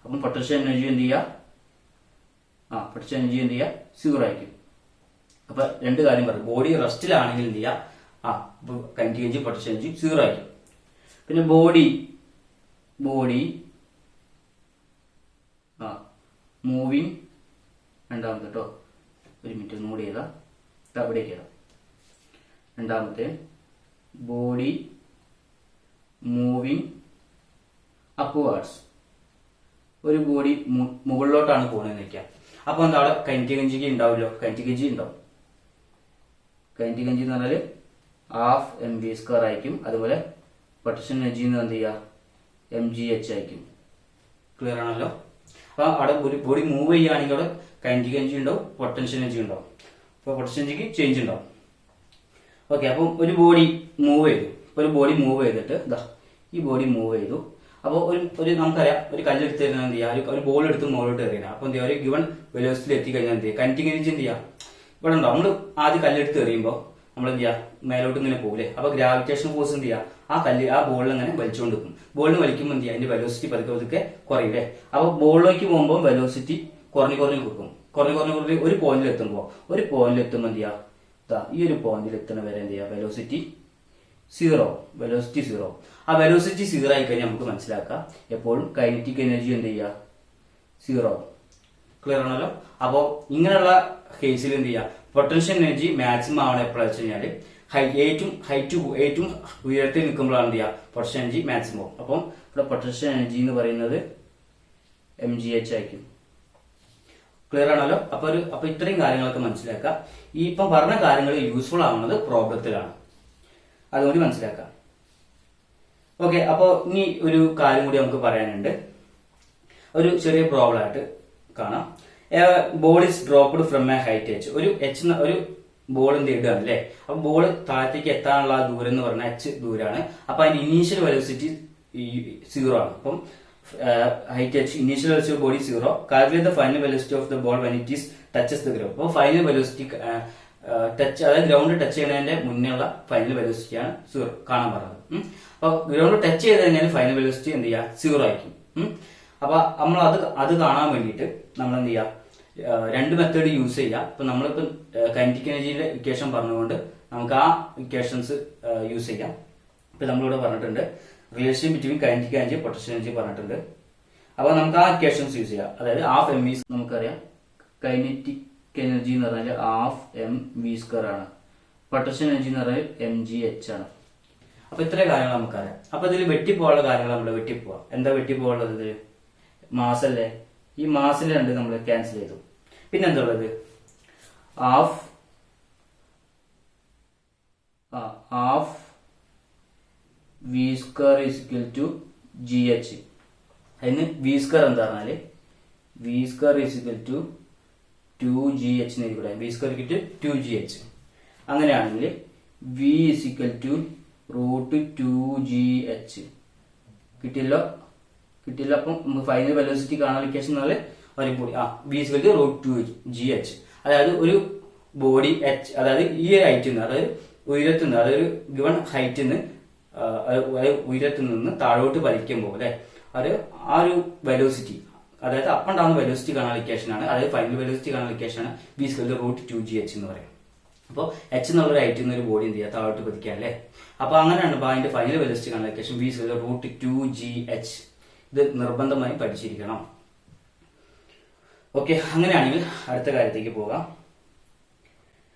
അപ്പം പൊട്ടൻഷ്യൽ എനർജി എന്ത് ചെയ്യുക, പൊട്ടൻഷ്യൽ എനർജി എന്ത് ചെയ്യുക 0 ആയിരിക്കും. അപ്പൊ രണ്ട് കാര്യം പറയും. ബോഡി റെസ്റ്റിലാണെങ്കിൽ എന്ത് ചെയ്യുക, കൈനറ്റിക് എനർജി പൊട്ടൻഷ്യൽ എനർജി 0 ആയിരിക്കും. പിന്നെ ബോഡി മൂവിങ്, രണ്ടാമത്തെ കേട്ടോ, ഒരു മിനിറ്റ് നോട്ട് ചെയ്താ, അവിടേക്ക് ചെയ്താ. രണ്ടാമത്തെ ബോഡി മൂവിങ് അപ്വാർഡ്സ്, ഒരു ബോഡി മുകളിലോട്ടാണ് പോകുന്നത് വെക്കാം. അപ്പൊ എന്താ അവിടെ കൈനറ്റിക് എനർജിക്ക് ഉണ്ടാവില്ലോ, കൈനറ്റിക് എനർജി ഉണ്ടാവും. കൈനറ്റിക് എനർജി എന്ന് പറഞ്ഞാല് ഹാഫ് mv² ആയിരിക്കും. അതുപോലെ പൊട്ടൻഷ്യൽ എനർജി എന്ന് എന്ത് ചെയ്യുക mgh ആയിരിക്കും. ക്ലിയർ ആണല്ലോ. അപ്പൊ അവിടെ ഒരു ബോഡി മൂവ് ചെയ്യുകയാണെങ്കിൽ അവിടെ കൈനറ്റിക് എനർജി ഉണ്ടാവും, പൊട്ടൻഷ്യൽ എനർജി ഉണ്ടാവും. അപ്പൊ പൊട്ടൻഷ്യൽ എനർജിക്ക് ചേഞ്ച് ഉണ്ടാവും. ഓക്കെ, അപ്പം ഒരു ബോഡി മൂവ് ചെയ്തു. ഒരു ബോഡി മൂവ് ചെയ്തിട്ട് ഈ ബോഡി മൂവ് ചെയ്തു. അപ്പോൾ ഒരു നമുക്കറിയാം, ഒരു കല്ലെടുത്ത് കഴിഞ്ഞാൽ എന്ത് ചെയ്യുക, ഒരു ബോൾ എടുത്ത് മുകളിലോട്ട് എറിയണം. അപ്പൊ എന്ത് ചെയ്യുക, ഒരു ഗിവൺ വെലോസിറ്റിയിൽ എത്തിക്കഴിഞ്ഞാൽ എന്ത് ചെയ്യുക, കൈനറ്റിക് എനർജി എന്ത് ചെയ്യുക ഇവിടെ ഉണ്ടാവും. നമ്മൾ ആദ്യം കല്ലെടുത്ത് എറിയുമ്പോൾ നമ്മൾ എന്ത് ചെയ്യുക, മേലോട്ട് ഇങ്ങനെ പോകില്ലേ. അപ്പൊ ഗ്രാവിറ്റേഷൻ ഫോഴ്സ് എന്ത് ചെയ്യുക, ആ ബോളിൽ അങ്ങനെ വലിച്ചുകൊണ്ട് നിൽക്കും. ബോളിന് വലിക്കുമ്പോൾ എന്ത് ചെയ്യുക, അതിന്റെ വെലോസിറ്റി പതുക്കെ കുറയില്ലേ. അപ്പൊ ബോളിലേക്ക് പോകുമ്പോൾ വെലോസിറ്റി കുറഞ്ഞു കൊടുക്കും. ഒരു പോയിന്റിൽ എത്തുമ്പോൾ എന്ത് ചെയ്യുക, ഈ ഒരു പോയിന്റിൽ എത്തുന്ന വരെ എന്ത് ചെയ്യുക, വെലോസിറ്റി 0. ആ വെലോസിറ്റി 0 ആയി കഴിഞ്ഞാൽ നമുക്ക് മനസ്സിലാക്കാം എപ്പോഴും കൈനറ്റിക് എനർജി എന്ത് ചെയ്യുക 0. ക്ലിയർ ആണല്ലോ. അപ്പോ ഇങ്ങനെയുള്ള കേസിൽ എന്ത് ചെയ്യുക, പൊട്ടൻഷ്യൽ എനർജി മാക്സിമം ആവണം എപ്പോഴാണ് വെച്ച് കഴിഞ്ഞാല് ഏറ്റവും ഉയരത്തിൽ നിൽക്കുമ്പോഴാണ് എന്ത് ചെയ്യുക, പൊട്ടൻഷ്യൽ എനർജി മാക്സിമം. അപ്പം ഇവിടെ പൊട്ടൻഷ്യൽ എനർജി എന്ന് പറയുന്നത് mgh ആയിരിക്കും. ക്ലിയർ ആണല്ലോ. അപ്പൊ ഇത്രയും കാര്യങ്ങളൊക്കെ മനസ്സിലാക്കാം. ഈ ഇപ്പം പറഞ്ഞ കാര്യങ്ങൾ യൂസ്ഫുൾ ആവുന്നത് പ്രോബ്ലത്തിലാണ്, അതുകൊണ്ട് മനസ്സിലാക്കാം. ഓക്കെ, അപ്പോ ഇനി ഒരു കാര്യം കൂടി നമുക്ക് പറയാനുണ്ട്. ഒരു ചെറിയ പ്രോബ്ലം ആയിട്ട് കാണാം. Ball is dropped from A height h. ഒരു ബോൾ എന്ത് ഇടുകയാണ് അല്ലെ. അപ്പൊ ബോൾ താഴത്തേക്ക് എത്താനുള്ള ദൂരം എന്ന് പറഞ്ഞാൽ h ദൂരാണ്. അപ്പൊ അതിന്റെ ഇനീഷ്യൽ വെലോസിറ്റി 0 ആണ്. അപ്പം height h, initial velocity of body 0. Calculate the final velocity of the ball when it is touches the ground. അപ്പോൾ ഫൈനൽ വെലോസിറ്റി ടച്ച്, അതായത് ഗ്രൗണ്ട് ടച്ച് ചെയ്യുന്നതിന്റെ മുന്നേ ഉള്ള ഫൈനൽ വെലോസിറ്റിയാണ് 0 കാണാൻ പറഞ്ഞത്. അപ്പൊ ഗ്രൗണ്ട് ടച്ച് ചെയ്ത് കഴിഞ്ഞാൽ ഫൈനൽ വെലോസിറ്റി എന്ത് ചെയ്യുക 0 ആയിരിക്കും. അപ്പൊ നമ്മൾ അത് കാണാൻ വേണ്ടിയിട്ട് നമ്മൾ എന്ത് ചെയ്യുക, രണ്ട് മെത്തേഡ് യൂസ് ചെയ്യാം. ഇപ്പൊ നമ്മളിപ്പോ കൈനറ്റിക് എനർജിയുടെ ഇക്വേഷൻ പറഞ്ഞുകൊണ്ട് നമുക്ക് ആ ഇക്വേഷൻസ് യൂസ് ചെയ്യാം. ഇപ്പൊ നമ്മളിവിടെ പറഞ്ഞിട്ടുണ്ട് relation between kinetic energy potential energy പറഞ്ഞിട്ടുണ്ട്. അപ്പൊ നമുക്ക് ആ ഇക്വേഷൻസ് യൂസ് ചെയ്യാം. അതായത് ഹാഫ് എം വി, നമുക്കറിയാം കൈനറ്റിക് എനർജി എന്ന് പറഞ്ഞാൽ ഹാഫ് എം വി സ്ക്വയർ ആണ്, പൊട്ടൻഷ്യൽ എനർജി എന്ന് പറഞ്ഞാൽ എം ജി എച്ച് ആണ്. അപ്പൊ ഇത്രയും കാര്യങ്ങൾ നമുക്കറിയാം. അപ്പൊ ഇതിൽ വെട്ടിപ്പോകാനുള്ള കാര്യങ്ങൾ നമ്മൾ വെട്ടിപ്പോവാം. എന്താ വെട്ടിപ്പോകാനുള്ളത്? ഇത് മാസ് അല്ലേ, ഈ മാസിൽ രണ്ട് നമ്മൾ ക്യാൻസൽ ചെയ്തു. പിന്നെ എന്താ ഉള്ളത്? Half V square is equal to G H. അതിന് വി സ്ക്വയർ എന്താ പറഞ്ഞാല് V square is equal to 2gh എന്ന് എഴുതി. V square equal to 2gh. അങ്ങനെയാണെങ്കിൽ V is equal to root 2gh കിട്ടിയല്ലോ. അപ്പം നമുക്ക് ഫൈനൽ വെലോസിറ്റി കാണാൻ ഇക്വേഷൻ എന്നാല് ഒരു body V is equal to root 2gh. അതായത് ഒരു ബോഡി എച്ച്, അതായത് ഈ ഹൈറ്റിൽ നിന്ന്, അതായത് ഉയരത്തിൽ നിന്ന്, അതായത് ഗിവൺ ഹൈറ്റിൽ നിന്ന് ഉയരത്തിൽ നിന്ന് താഴോട്ട് വലിക്കുമ്പോൾ അല്ലെ ആ ഒരു വെലോസിറ്റി, അതായത് അപ്പ് ആൻഡ് ഡൗൺ വെലോസിറ്റി കാണാൻ ഇക്വേഷൻ ആണ്. അതായത് ഫൈനൽ വെലോസിറ്റി കാണാൻ ഇക്വേഷൻ ആണ് വി സ്ക്വയർ റൂട്ട് 2gh എന്ന് പറയും. അപ്പോൾ എച്ച് എന്നുള്ള ഒരു ഹൈറ്റിൽ നിന്ന് ഒരു ബോഡി എന്ത് ചെയ്യുക, താഴോട്ട് പതിക്കുക അല്ലേ. അപ്പൊ അങ്ങനെയാണ് അതിന്റെ ഫൈനൽ വെലോസിറ്റി കാണാൻ equation V square root 2gh. ഇത് നിർബന്ധമായും പഠിച്ചിരിക്കണം. ഓക്കെ, അങ്ങനെയാണെങ്കിൽ അടുത്ത കാര്യത്തേക്ക് പോകാം.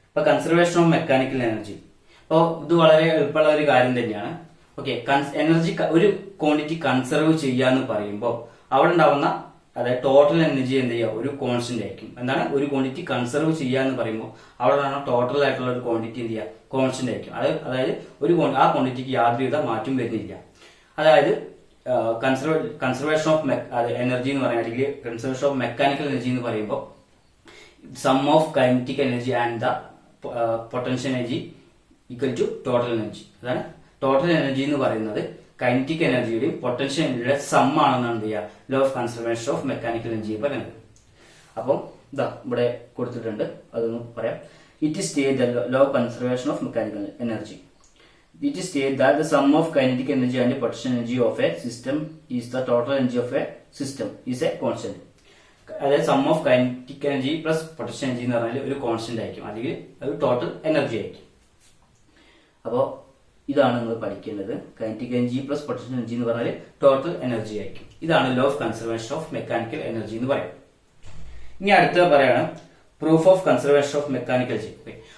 ഇപ്പൊ കൺസർവേഷൻ ഓഫ് മെക്കാനിക്കൽ എനർജി. അപ്പോൾ ഇത് വളരെ എളുപ്പമുള്ള ഒരു കാര്യം തന്നെയാണ്. ഓക്കെ, എനർജി ഒരു ക്വാണ്ടിറ്റി കൺസർവ് ചെയ്യാന്ന് പറയുമ്പോൾ അവിടെ ഉണ്ടാവുന്ന, അതായത് ടോട്ടൽ എനർജി എന്ത് ചെയ്യുക, ഒരു കോൺസ്റ്റന്റ് ആയിരിക്കും. എന്താണ് ഒരു ക്വാണ്ടിറ്റി കൺസർവ് ചെയ്യാന്ന് പറയുമ്പോൾ അവിടെ ടോട്ടൽ ആയിട്ടുള്ള ഒരു ക്വാണ്ടിറ്റി എന്ത് ചെയ്യുക, കോൺസ്റ്റന്റ് ആയിരിക്കും. അതായത് ആ ക്വാണ്ടിറ്റിക്ക് യാതൊരുവിധ മാറ്റം വരുന്നില്ല. അതായത് കൺസർവേഷൻ ഓഫ് എനർജി എന്ന് പറയുക, അല്ലെങ്കിൽ കൺസർവേഷൻ ഓഫ് മെക്കാനിക്കൽ എനർജി എന്ന് പറയുമ്പോൾ sum of kinetic energy and the potential energy equal to total energy. അതാണ് ടോട്ടൽ എനർജി എന്ന് പറയുന്നത് കൈനറ്റിക് എനർജിയുടെയും പൊട്ടൻഷ്യൽ എനർജിയുടെ സം ആണെന്നാണ് എന്ത് ചെയ്യുക, law of conservation of mechanical energy പറയുന്നത്. അപ്പം ഇതാ ഇവിടെ കൊടുത്തിട്ടുണ്ട്, അതൊന്ന് പറയാം. It is state the law of conservation of mechanical energy. It is stated that the sum of kinetic energy and potential energy of a system is the total energy of a system is a constant. അതായത് sum of kinetic energy plus potential energy എന്ന് പറഞ്ഞാൽ ഒരു constant ആയിരിക്കും, അല്ലെങ്കിൽ ഒരു total energy ആയിരിക്കും. അപ്പോൾ ഇതാണ് നിങ്ങൾ പഠിക്കേണ്ടത്. Kinetic energy plus potential energy എന്ന് പറഞ്ഞാൽ ടോട്ടൽ എനർജി ആയിരിക്കും. ഇതാണ് law of conservation of mechanical energy എന്ന് പറയും. ഇനി അടുത്ത പറയാണ് proof of conservation of mechanical energy.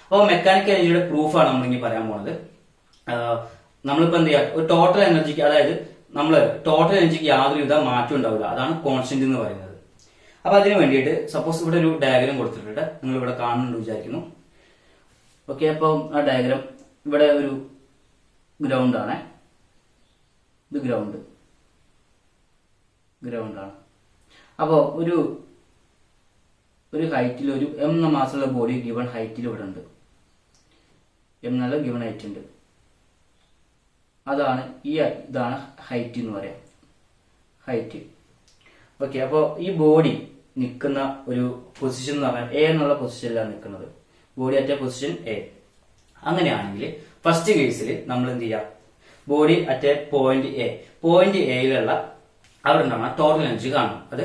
അപ്പോൾ മെക്കാനിക്കൽ എനർജിയുടെ പ്രൂഫാണ് നമ്മളിനി പറയാൻ പോകുന്നത്. നമ്മളിപ്പോ എന്ത് ചെയ്യുക, ഒരു ടോട്ടൽ എനർജിക്ക്, അതായത് നമ്മൾ ടോട്ടൽ എനർജിക്ക് യാതൊരുവിധ മാറ്റം ഉണ്ടാവില്ല, അതാണ് കോൺസ്റ്റന്റ് എന്ന് പറയുന്നത്. അപ്പൊ അതിന് വേണ്ടിയിട്ട് സപ്പോസ് ഇവിടെ ഒരു ഡയഗ്രാം കൊടുത്തിട്ടുണ്ട്, നിങ്ങൾ ഇവിടെ കാണുന്നുണ്ട് വിചാരിക്കുന്നു. ഓക്കെ, അപ്പൊ ആ ഡയഗ്രാം ഇവിടെ ഒരു ഗ്രൗണ്ട് ആണ്, ഇത് ഗ്രൗണ്ട് ആണ്. അപ്പോ ഒരു ഹൈറ്റിൽ ഒരു എം എന്ന മാസമുള്ള ബോഡി ഗിവൺ ഹൈറ്റിൽ ഇവിടെ ഉണ്ട്, എം എന്നുള്ള ഗിവൺ ഹൈറ്റ് ഉണ്ട്. ഇതാണ് ഹൈറ്റ് എന്ന് പറയാം, ഹൈറ്റ്. ഓക്കെ, അപ്പോൾ ഈ ബോഡി നിൽക്കുന്ന ഒരു പൊസിഷൻ എന്ന് പറഞ്ഞാൽ എ എന്നുള്ള പൊസിഷനിലാണ് നിൽക്കുന്നത്. Body at position A. അങ്ങനെയാണെങ്കിൽ ഫസ്റ്റ് കേസിൽ നമ്മൾ എന്ത് ചെയ്യാം, ബോഡി അറ്റ് പോയിന്റ് എയിലുള്ള അവിടെ ഉണ്ടാവുന്ന ടോട്ടൽ എനർജി കാണും. അത്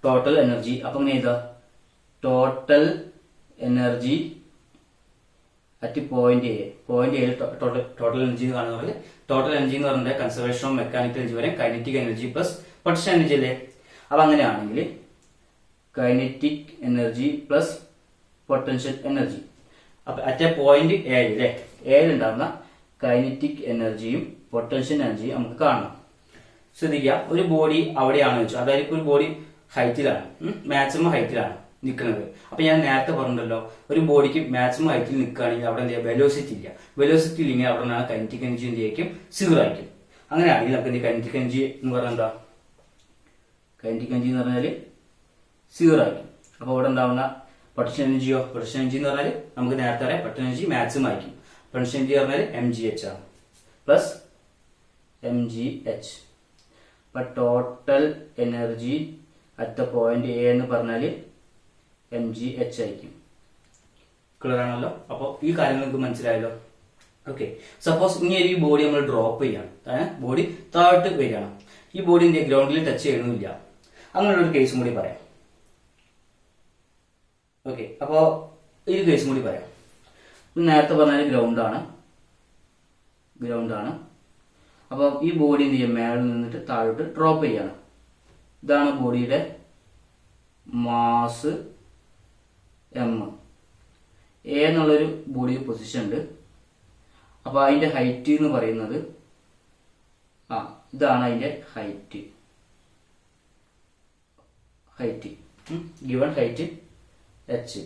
ടോട്ടൽ എനർജി. അപ്പൊ ഇങ്ങനെ ചെയ്താ ടോട്ടൽ എനർജി അറ്റ് പോയിന്റ് എയിൽ ടോട്ടൽ എനർജി എന്ന് കാണുന്നത്. ടോട്ടൽ എനർജി എന്ന് പറഞ്ഞാൽ കൺസർവേഷൻ ഓഫ് മെക്കാനിക്കൽ എനർജി വരെ kinetic energy plus potential energy അല്ലേ. അപ്പൊ അങ്ങനെയാണെങ്കിൽ kinetic energy plus potential energy. അപ്പൊ അറ്റ് പോയിന്റ് എയിൽ ഉണ്ടാകുന്ന കൈനറ്റിക് എനർജിയും പൊട്ടൻഷ്യൽ എനർജിയും നമുക്ക് കാണണം. ശ്രദ്ധിക്കുക, ഒരു ബോഡി അവിടെയാണെന്ന് വെച്ചു, അതായത് ഒരു ബോഡി ഹൈറ്റിലാണ്, മാക്സിമം ഹൈറ്റിലാണ് നിൽക്കുന്നത്. അപ്പൊ ഞാൻ നേരത്തെ പറഞ്ഞല്ലോ, ഒരു ബോഡിക്ക് മാക്സിമം ഹൈറ്റിൽ നിൽക്കുകയാണെങ്കിൽ അവിടെ എന്ത് ചെയ്യുക, വെലോസിറ്റി ഇല്ല. വെലോസിറ്റി ഇല്ലെങ്കിൽ അവിടെ നിന്നാണ് കൈനറ്റിക് എനർജി എന്ത് ചെയ്യും, സീറോ ആയിരിക്കും. അങ്ങനെയാണെങ്കിൽ നമുക്ക് കൈനറ്റിക് എനർജി എന്ന് പറഞ്ഞാൽ എന്താ, കൈനറ്റിക് എനർജി എന്ന് പറഞ്ഞാൽ സീറോ ആയിരിക്കും. അപ്പൊ അവിടെ ഉണ്ടാവുന്ന പൊട്ടൻഷ്യൽ എനർജി എന്ന് പറഞ്ഞാൽ നമുക്ക് നേരത്തെ പറയാം, പൊട്ടൻഷ്യൽ എനർജി മാക്സിമം ആയിരിക്കും. പൊട്ടൻഷ്യൽ എനർജി പറഞ്ഞാൽ mgh ആണ്, പ്ലസ് mgh. അപ്പൊ total energy at point A എന്ന് പറഞ്ഞാല് mgh ആയിരിക്കും. ക്ലിയർ ആണല്ലോ. അപ്പോൾ ഈ കാര്യം നിങ്ങൾക്ക് മനസ്സിലായല്ലോ. ഓക്കെ, സപ്പോസ് ഇനി ഈ ബോഡി നമ്മൾ ഡ്രോപ്പ് ചെയ്യാണ്, ബോഡി താഴോട്ട് വരികയാണ്, ഈ ബോഡി ഗ്രൗണ്ടിൽ ടച്ച് ചെയ്യണമെന്നില്ല. അങ്ങനെയുള്ള ഒരു കേസും കൂടി പറയാം. ഓക്കെ, അപ്പോൾ ഈ കേസും കൂടി പറയാം. നേരത്തെ പറഞ്ഞാൽ ഗ്രൗണ്ടാണ്. അപ്പോൾ ഈ ബോഡി എന്ത് ചെയ്യും, മേളിൽ നിന്നിട്ട് താഴോട്ട് ഡ്രോപ്പ് ചെയ്യാണ്. ഇതാണ് ബോഡിയുടെ മാസ് എം. എ എന്നുള്ളൊരു ബോഡി പൊസിഷൻ ഉണ്ട്. അപ്പോൾ അതിന്റെ ഹൈറ്റ് എന്ന് പറയുന്നത് ഇതാണ് അതിന്റെ height given height H.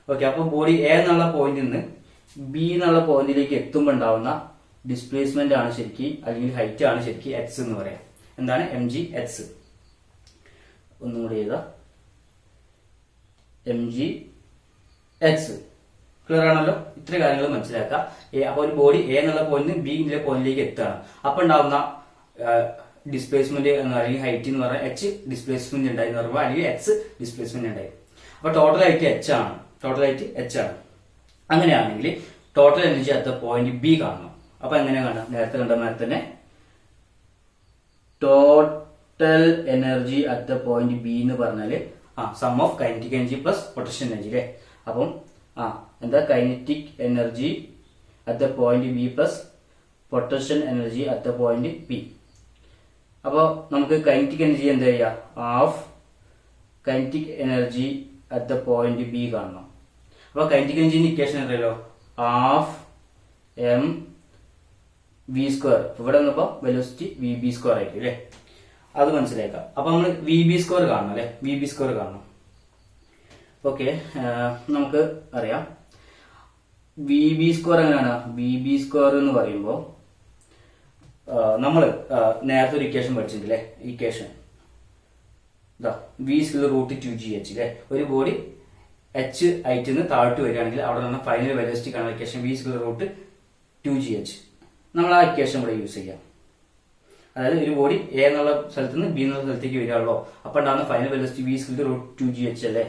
Okay, അപ്പോൾ ബോഡി എ എന്നുള്ള പോയിന്റിൽ നിന്ന് ബി എന്നുള്ള പോയിന്റിലേക്ക് എത്തുമ്പോൾ ഉണ്ടാവുന്ന ഡിസ്പ്ലേസ്മെന്റ് ആണ് ശരിക്കും, അല്ലെങ്കിൽ ഹൈറ്റ് ആണ് ശരിക്കും എക്സ് എന്ന് പറയാം. എന്താണ് എം ജി എക്സ്. ഒന്നുകൂടി എഴുതാം, എം ജി എക്സ്. ക്ലിയർ ആണല്ലോ? ഇത്ര കാര്യങ്ങൾ മനസ്സിലാക്കാം. അപ്പോൾ ഒരു ബോഡി എ എന്നുള്ള പോയിന്റ് ബി എന്നുള്ള പോയിന്റിലേക്ക് എത്തുകയാണ്. അപ്പൊ ഉണ്ടാവുന്ന ഡിസ്പ്ലേസ്മെന്റ് എന്ന് പറയുന്നത് ഹൈറ്റ് എന്ന് പറഞ്ഞാൽ എച്ച് ഡിസ്പ്ലേസ്മെന്റ് ഉണ്ടായി എന്ന് പറയുമ്പോൾ അല്ലെങ്കിൽ എക്സ് ഡിസ്പ്ലേസ്മെന്റ് ഉണ്ടായി. അപ്പൊ ടോട്ടൽ ഹൈറ്റ് എച്ച് ആണ്. അങ്ങനെയാണെങ്കിൽ total energy at point B കാണണം. അപ്പൊ എങ്ങനെ കാണാം? നേരത്തെ കണ്ട മാതിരി തന്നെ total energy at point B എന്ന് പറഞ്ഞാല് sum of kinetic energy plus potential energy അല്ലേ. അപ്പം എന്താ kinetic energy at point B plus potential energy at point P. അപ്പോൾ നമുക്ക് കൈനറ്റിക് എനർജി എന്താ ചെയ്യാം, half kinetic energy at point B കാണണം. അപ്പോൾ കൈനറ്റിക് എനർജിന്റെ ഇക്വേഷൻ അറിയാലോ, ഹാഫ് എം വി സ്ക്വയർ. ഇവിടെ വന്നപ്പോ വെലോസിറ്റി വി ബി സ്ക്വയർ ആയിരിക്കും അല്ലെ, അത് മനസ്സിലാക്കാം. അപ്പൊ നമ്മൾ വി ബി സ്ക്വയർ കാണണം അല്ലെ, വി ബി സ്ക്വയർ കാണണം. ഓക്കെ, നമുക്ക് അറിയാം വി ബി സ്ക്വയർ എങ്ങനെയാണ്. വി ബി സ്ക്വയർ എന്ന് പറയുമ്പോൾ നമ്മൾ നേരത്തെ ഒരു ഇക്വേഷൻ പഠിച്ചിട്ടില്ലേ, equation V square root 2gh അല്ലെ. ഒരു ബോഡി എച്ച് ഹൈറ്റിൽ നിന്ന് താഴോട്ട് വരികയാണെങ്കിൽ അവിടെ നിന്ന് ഫൈനൽ വെലോസിറ്റി കാണുന്ന equation V square root 2gh. നമ്മൾ ആ ഇക്വേഷൻ ഇവിടെ യൂസ് ചെയ്യാം. അതായത് ഒരു ബോഡി എ എന്നുള്ള സ്ഥലത്ത് നിന്ന് ബി എന്നുള്ള സ്ഥലത്തേക്ക് വരികയുള്ളൂ. അപ്പൊ ഉണ്ടാകുന്ന final velocity V square root 2gh അല്ലേ.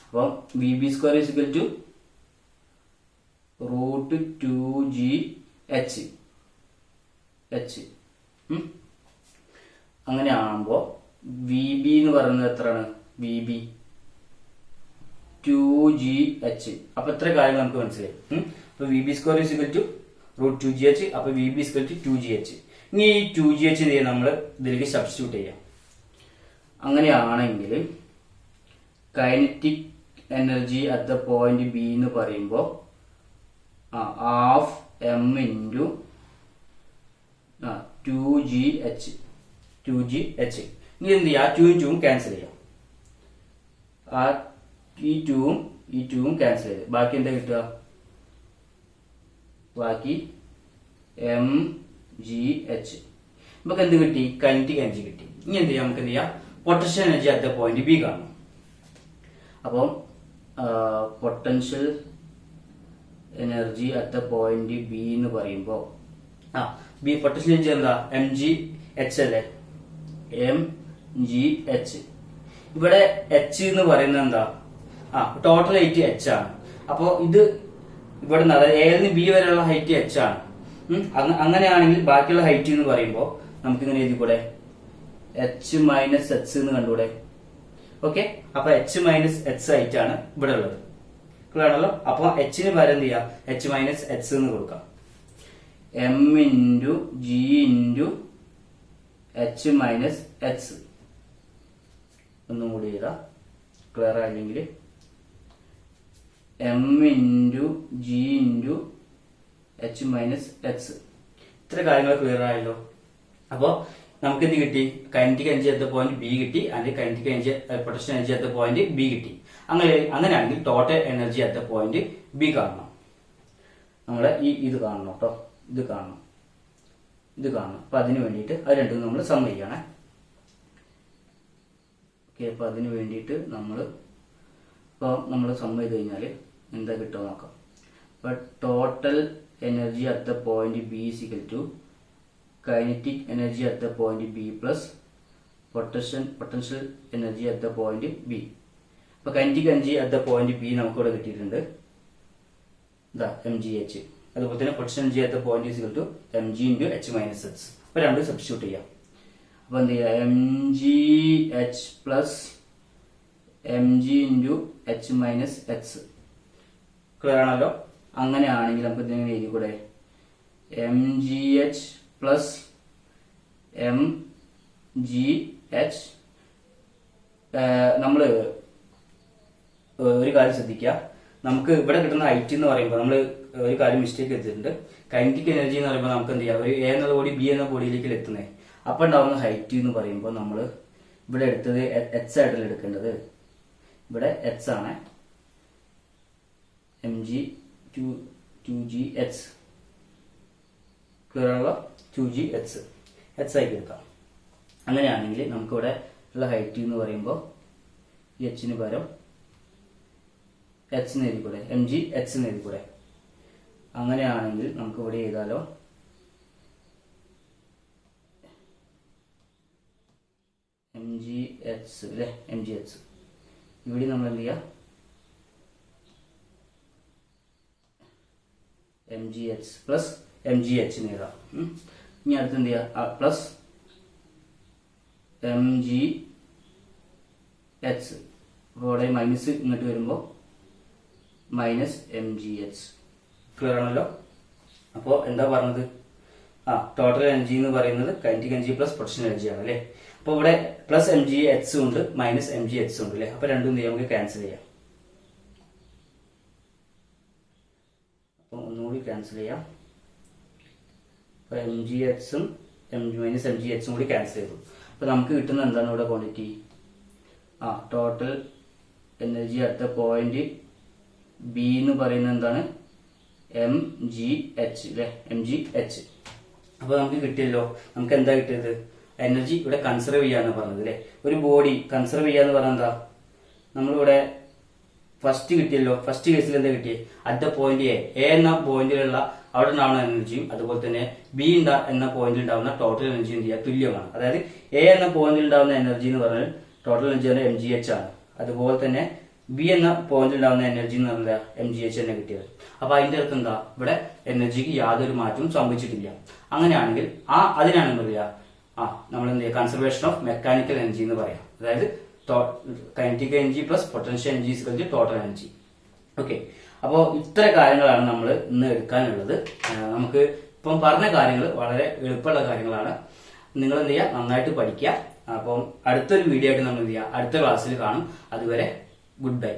അപ്പം V B square is equal to root 2gh. അങ്ങനെ ആകുമ്പോ വി ബി എന്ന് പറയുന്നത് എത്രയാണ്, വി ബി 2gh. അപ്പൊ ഇത്ര കാര്യങ്ങൾ നമുക്ക് മനസ്സിലായി. അപ്പൊ V B square is equal to root 2gh. അപ്പൊ V B square two 2gh. ഇനി ഈ 2gh നമ്മൾ ഇതിലേക്ക് സബ്സ്റ്റിറ്റ്യൂട്ട് ചെയ്യാം. അങ്ങനെയാണെങ്കിൽ kinetic energy at the point B എന്ന് പറയുമ്പോൾ ഹാഫ് എം ഇൻറ്റു 2gh. ഇനി എന്ത് ചെയ്യാം, 2 ക്യാൻസൽ ചെയ്യാം. ഈ 2 ക്യാൻസൽ ചെയ്ത് ബാക്കി എന്താ കിട്ടുക, ബാക്കി എം ജി എച്ച്. നമുക്ക് എന്ത് കിട്ടി, കൈനറ്റിക് എനർജി കിട്ടി. ഇനി എന്ത് ചെയ്യാം, നമുക്ക് എന്ത് ചെയ്യാം, potential energy at the point B കാണണം. അപ്പം potential energy at the point B എന്ന് പറയുമ്പോൾ ബി പൊട്ടൻഷ്യൽ എനർജി എന്താ, എം ജി എച്ച് അല്ലേ, എം ജി എച്ച്. ഇവിടെ എച്ച് എന്ന് പറയുന്നത് എന്താ, ടോട്ടൽ ഹൈറ്റ് എച്ച് ആണ്. അപ്പോ ഇത് ഇവിടെ എയിൽ നിന്ന് ബി വരെയുള്ള ഹൈറ്റ് എച്ച് ആണ്. അങ്ങനെയാണെങ്കിൽ ബാക്കിയുള്ള ഹൈറ്റ് എന്ന് പറയുമ്പോൾ നമുക്ക് ഇങ്ങനെ എഴുതിക്കൂടെ, എച്ച് മൈനസ് എച്ച് എന്ന് കണ്ടുകൂടെ. ഓക്കെ, അപ്പൊ എച്ച് മൈനസ് എച്ച് ഹൈറ്റ് ആണ് ഇവിടെ ഉള്ളത്. ക്ലിയർ ആണല്ലോ? അപ്പൊ എച്ചിന് പകരം എന്ത് ചെയ്യാം, എച്ച് മൈനസ് എച്ച് എന്ന് കൊടുക്കാം. M into G into H minus H. ഒന്നും കൂടി ചെയ്താ ക്ലിയർ ആയില്ലെങ്കിൽ M into G into H minus H. ഇത്ര കാര്യങ്ങൾ ക്ലിയർ ആയല്ലോ. അപ്പോ നമുക്ക് എന്ത് കിട്ടി, kinetic energy at point B കിട്ടി, അല്ലെങ്കിൽ kinetic energy potential energy at point B കിട്ടി. അങ്ങനെയാണെങ്കിൽ total energy at point B കാണണം. നമ്മളെ ഇത് കാണണം കേട്ടോ, ഇത് കാണണം. അപ്പൊ അതിന് വേണ്ടിയിട്ട് അത് രണ്ടും നമ്മൾ സം ചെയ്യണേ. ഓക്കെ, അപ്പൊ അതിന് വേണ്ടിയിട്ട് നമ്മൾ സം ചെയ്ത് കഴിഞ്ഞാൽ എന്താ കിട്ടുക നോക്കാം. അപ്പൊ total energy at the point B is equal to kinetic energy at the point B plus potential energy at the point B. അപ്പൊ kinetic energy at the point B നമുക്ക് ഇവിടെ കിട്ടിയിട്ടുണ്ട്, എം ജി എച്ച്. അതുപോലെ തന്നെ potential energy at the point is equal to M G into H minus H. അപ്പൊ രണ്ടും substitute ചെയ്യാം. അപ്പൊ എന്ത് ചെയ്യാം, M G H plus mg into H minus H. Clear ആണല്ലോ? അങ്ങനെയാണെങ്കിൽ നമുക്ക് ഇതിനെ എഴുതി കൂടെ M G H plus M G H. നമ്മള് ഒരു കാര്യം ശ്രദ്ധിക്കുക, നമുക്ക് ഇവിടെ കിട്ടുന്ന ഐറ്റ് എന്ന് പറയുമ്പോൾ നമ്മൾ ഒരു കാര്യം മിസ്റ്റേക്ക് എടുത്തിട്ടുണ്ട്. കൈനറ്റിക് എനർജി എന്ന് പറയുമ്പോൾ നമുക്ക് എന്ത് ചെയ്യാം, ഒരു എ എന്ന ബോഡി ബി എന്ന ബോഡിയിലേക്ക് എത്തുന്നത്. അപ്പൊ ഉണ്ടാവുന്ന ഹൈറ്റ് എന്ന് പറയുമ്പോൾ നമ്മൾ ഇവിടെ എടുത്തത് എച്ച് ആയിട്ടല്ല എടുക്കേണ്ടത്. ഇവിടെ എച്ച് ആണ്, M G to G H. Clear ആണല്ലോ? 2g എച്ച് ആക്കി എടുക്കാം. അങ്ങനെയാണെങ്കിൽ നമുക്കിവിടെ ഉള്ള ഹൈറ്റ് എന്ന് പറയുമ്പോൾ ഈ എച്ചിന് പകരം എച്ച് എന്ന് എഴുതിക്കൂടെ, എം ജി എച്ച് എന്ന് എഴുതിക്കൂടെ. അങ്ങനെയാണെങ്കിൽ നമുക്ക് ഇവിടെ എഴുതാലോ, എം ജി എച്ച് അല്ലെ, എം ജി എച്ച്. ഇവിടെ നമ്മൾ എന്ത് ചെയ്യാം, M G H plus M G H എന്ന് എഴുതാം. ഇനി അടുത്ത് എന്ത് ചെയ്യാം, പ്ലസ് എം ജി എച്ച്. അപ്പോൾ ഇവിടെ മൈനസ് ഇങ്ങോട്ട് വരുമ്പോൾ minus M G H. Clear ആണല്ലോ? അപ്പോൾ എന്താ പറഞ്ഞത്, ടോട്ടൽ എനർജി എന്ന് പറയുന്നത് kinetic energy plus potential energy ആണ് അല്ലേ. അപ്പോൾ ഇവിടെ പ്ലസ് എം ജി എച്ച് ഉണ്ട്, മൈനസ് എം ജി എച്ച് ഉണ്ട് അല്ലേ. അപ്പൊ രണ്ടും ചെയ്യാം, നമുക്ക് ക്യാൻസൽ ചെയ്യാം. അപ്പൊ ഒന്നുകൂടി ക്യാൻസൽ ചെയ്യാം. അപ്പൊ എം ജി എച്ചും മൈനസ് എം ജി എച്ചും കൂടി ക്യാൻസൽ ചെയ്തു. അപ്പൊ നമുക്ക് കിട്ടുന്ന എന്താണ് ഇവിടെ ക്വാണ്ടിറ്റി, ടോട്ടൽ എനർജി അടുത്ത പോയിന്റ് ബി എന്ന് പറയുന്നത് എന്താണ്, എം ജി എച്ച് അല്ലെ, എം ജി എച്ച്. അപ്പൊ നമുക്ക് കിട്ടിയല്ലോ, നമുക്ക് എന്താ കിട്ടിയത്, എനർജി ഇവിടെ കൺസർവ് ചെയ്യാന്ന് പറഞ്ഞത് അല്ലെ. ഒരു ബോഡി കൺസർവ് ചെയ്യാന്ന് പറഞ്ഞാൽ എന്താ, നമ്മളിവിടെ ഫസ്റ്റ് കിട്ടിയല്ലോ. ഫസ്റ്റ് കേസിൽ എന്താ കിട്ടിയത്, അറ്റ് ദ പോയിന്റ് എ എന്ന പോയിന്റിലുള്ള അവിടെ ഉണ്ടാവുന്ന എനർജിയും അതുപോലെ തന്നെ ബി എന്ന പോയിന്റിൽ ഉണ്ടാവുന്ന ടോട്ടൽ എനർജിയും എന്ത് ചെയ്യുക, തുല്യമാണ്. അതായത് എ എന്ന പോയിന്റിൽ ഉണ്ടാവുന്ന എനർജി എന്ന് പറഞ്ഞാൽ ടോട്ടൽ എനർജി ആണ് എം ജി എച്ച് ആണ്. അതുപോലെ തന്നെ ബി എന്ന പോയിന്റിൽ ഉണ്ടാവുന്ന എനർജി എന്ന് പറഞ്ഞാൽ എം ജി എച്ച് തന്നെ കിട്ടിയത്. അപ്പൊ അതിന്റെ അർത്ഥം എന്താ, ഇവിടെ എനർജിക്ക് യാതൊരു മാറ്റവും സംഭവിച്ചിട്ടില്ല. അങ്ങനെയാണെങ്കിൽ അതിനാണ് എന്താ പറയുക, നമ്മൾ എന്ത് ചെയ്യുക, കൺസർവേഷൻ ഓഫ് മെക്കാനിക്കൽ എനർജി എന്ന് പറയാം. അതായത് kinetic energy plus potential energy equal total energy. Okay, അപ്പോൾ ഇത്ര കാര്യങ്ങളാണ് നമ്മൾ ഇന്ന് എടുക്കാനുള്ളത്. നമുക്ക് ഇപ്പം പറഞ്ഞ കാര്യങ്ങൾ വളരെ എളുപ്പമുള്ള കാര്യങ്ങളാണ്. നിങ്ങൾ എന്ത് ചെയ്യുക, നന്നായിട്ട് പഠിക്കുക. അപ്പം അടുത്തൊരു വീഡിയോ ആയിട്ട് നമ്മൾ എന്ത് ചെയ്യുക, അടുത്ത ക്ലാസ്സിൽ കാണും. അതുവരെ ഗുഡ് ബൈ.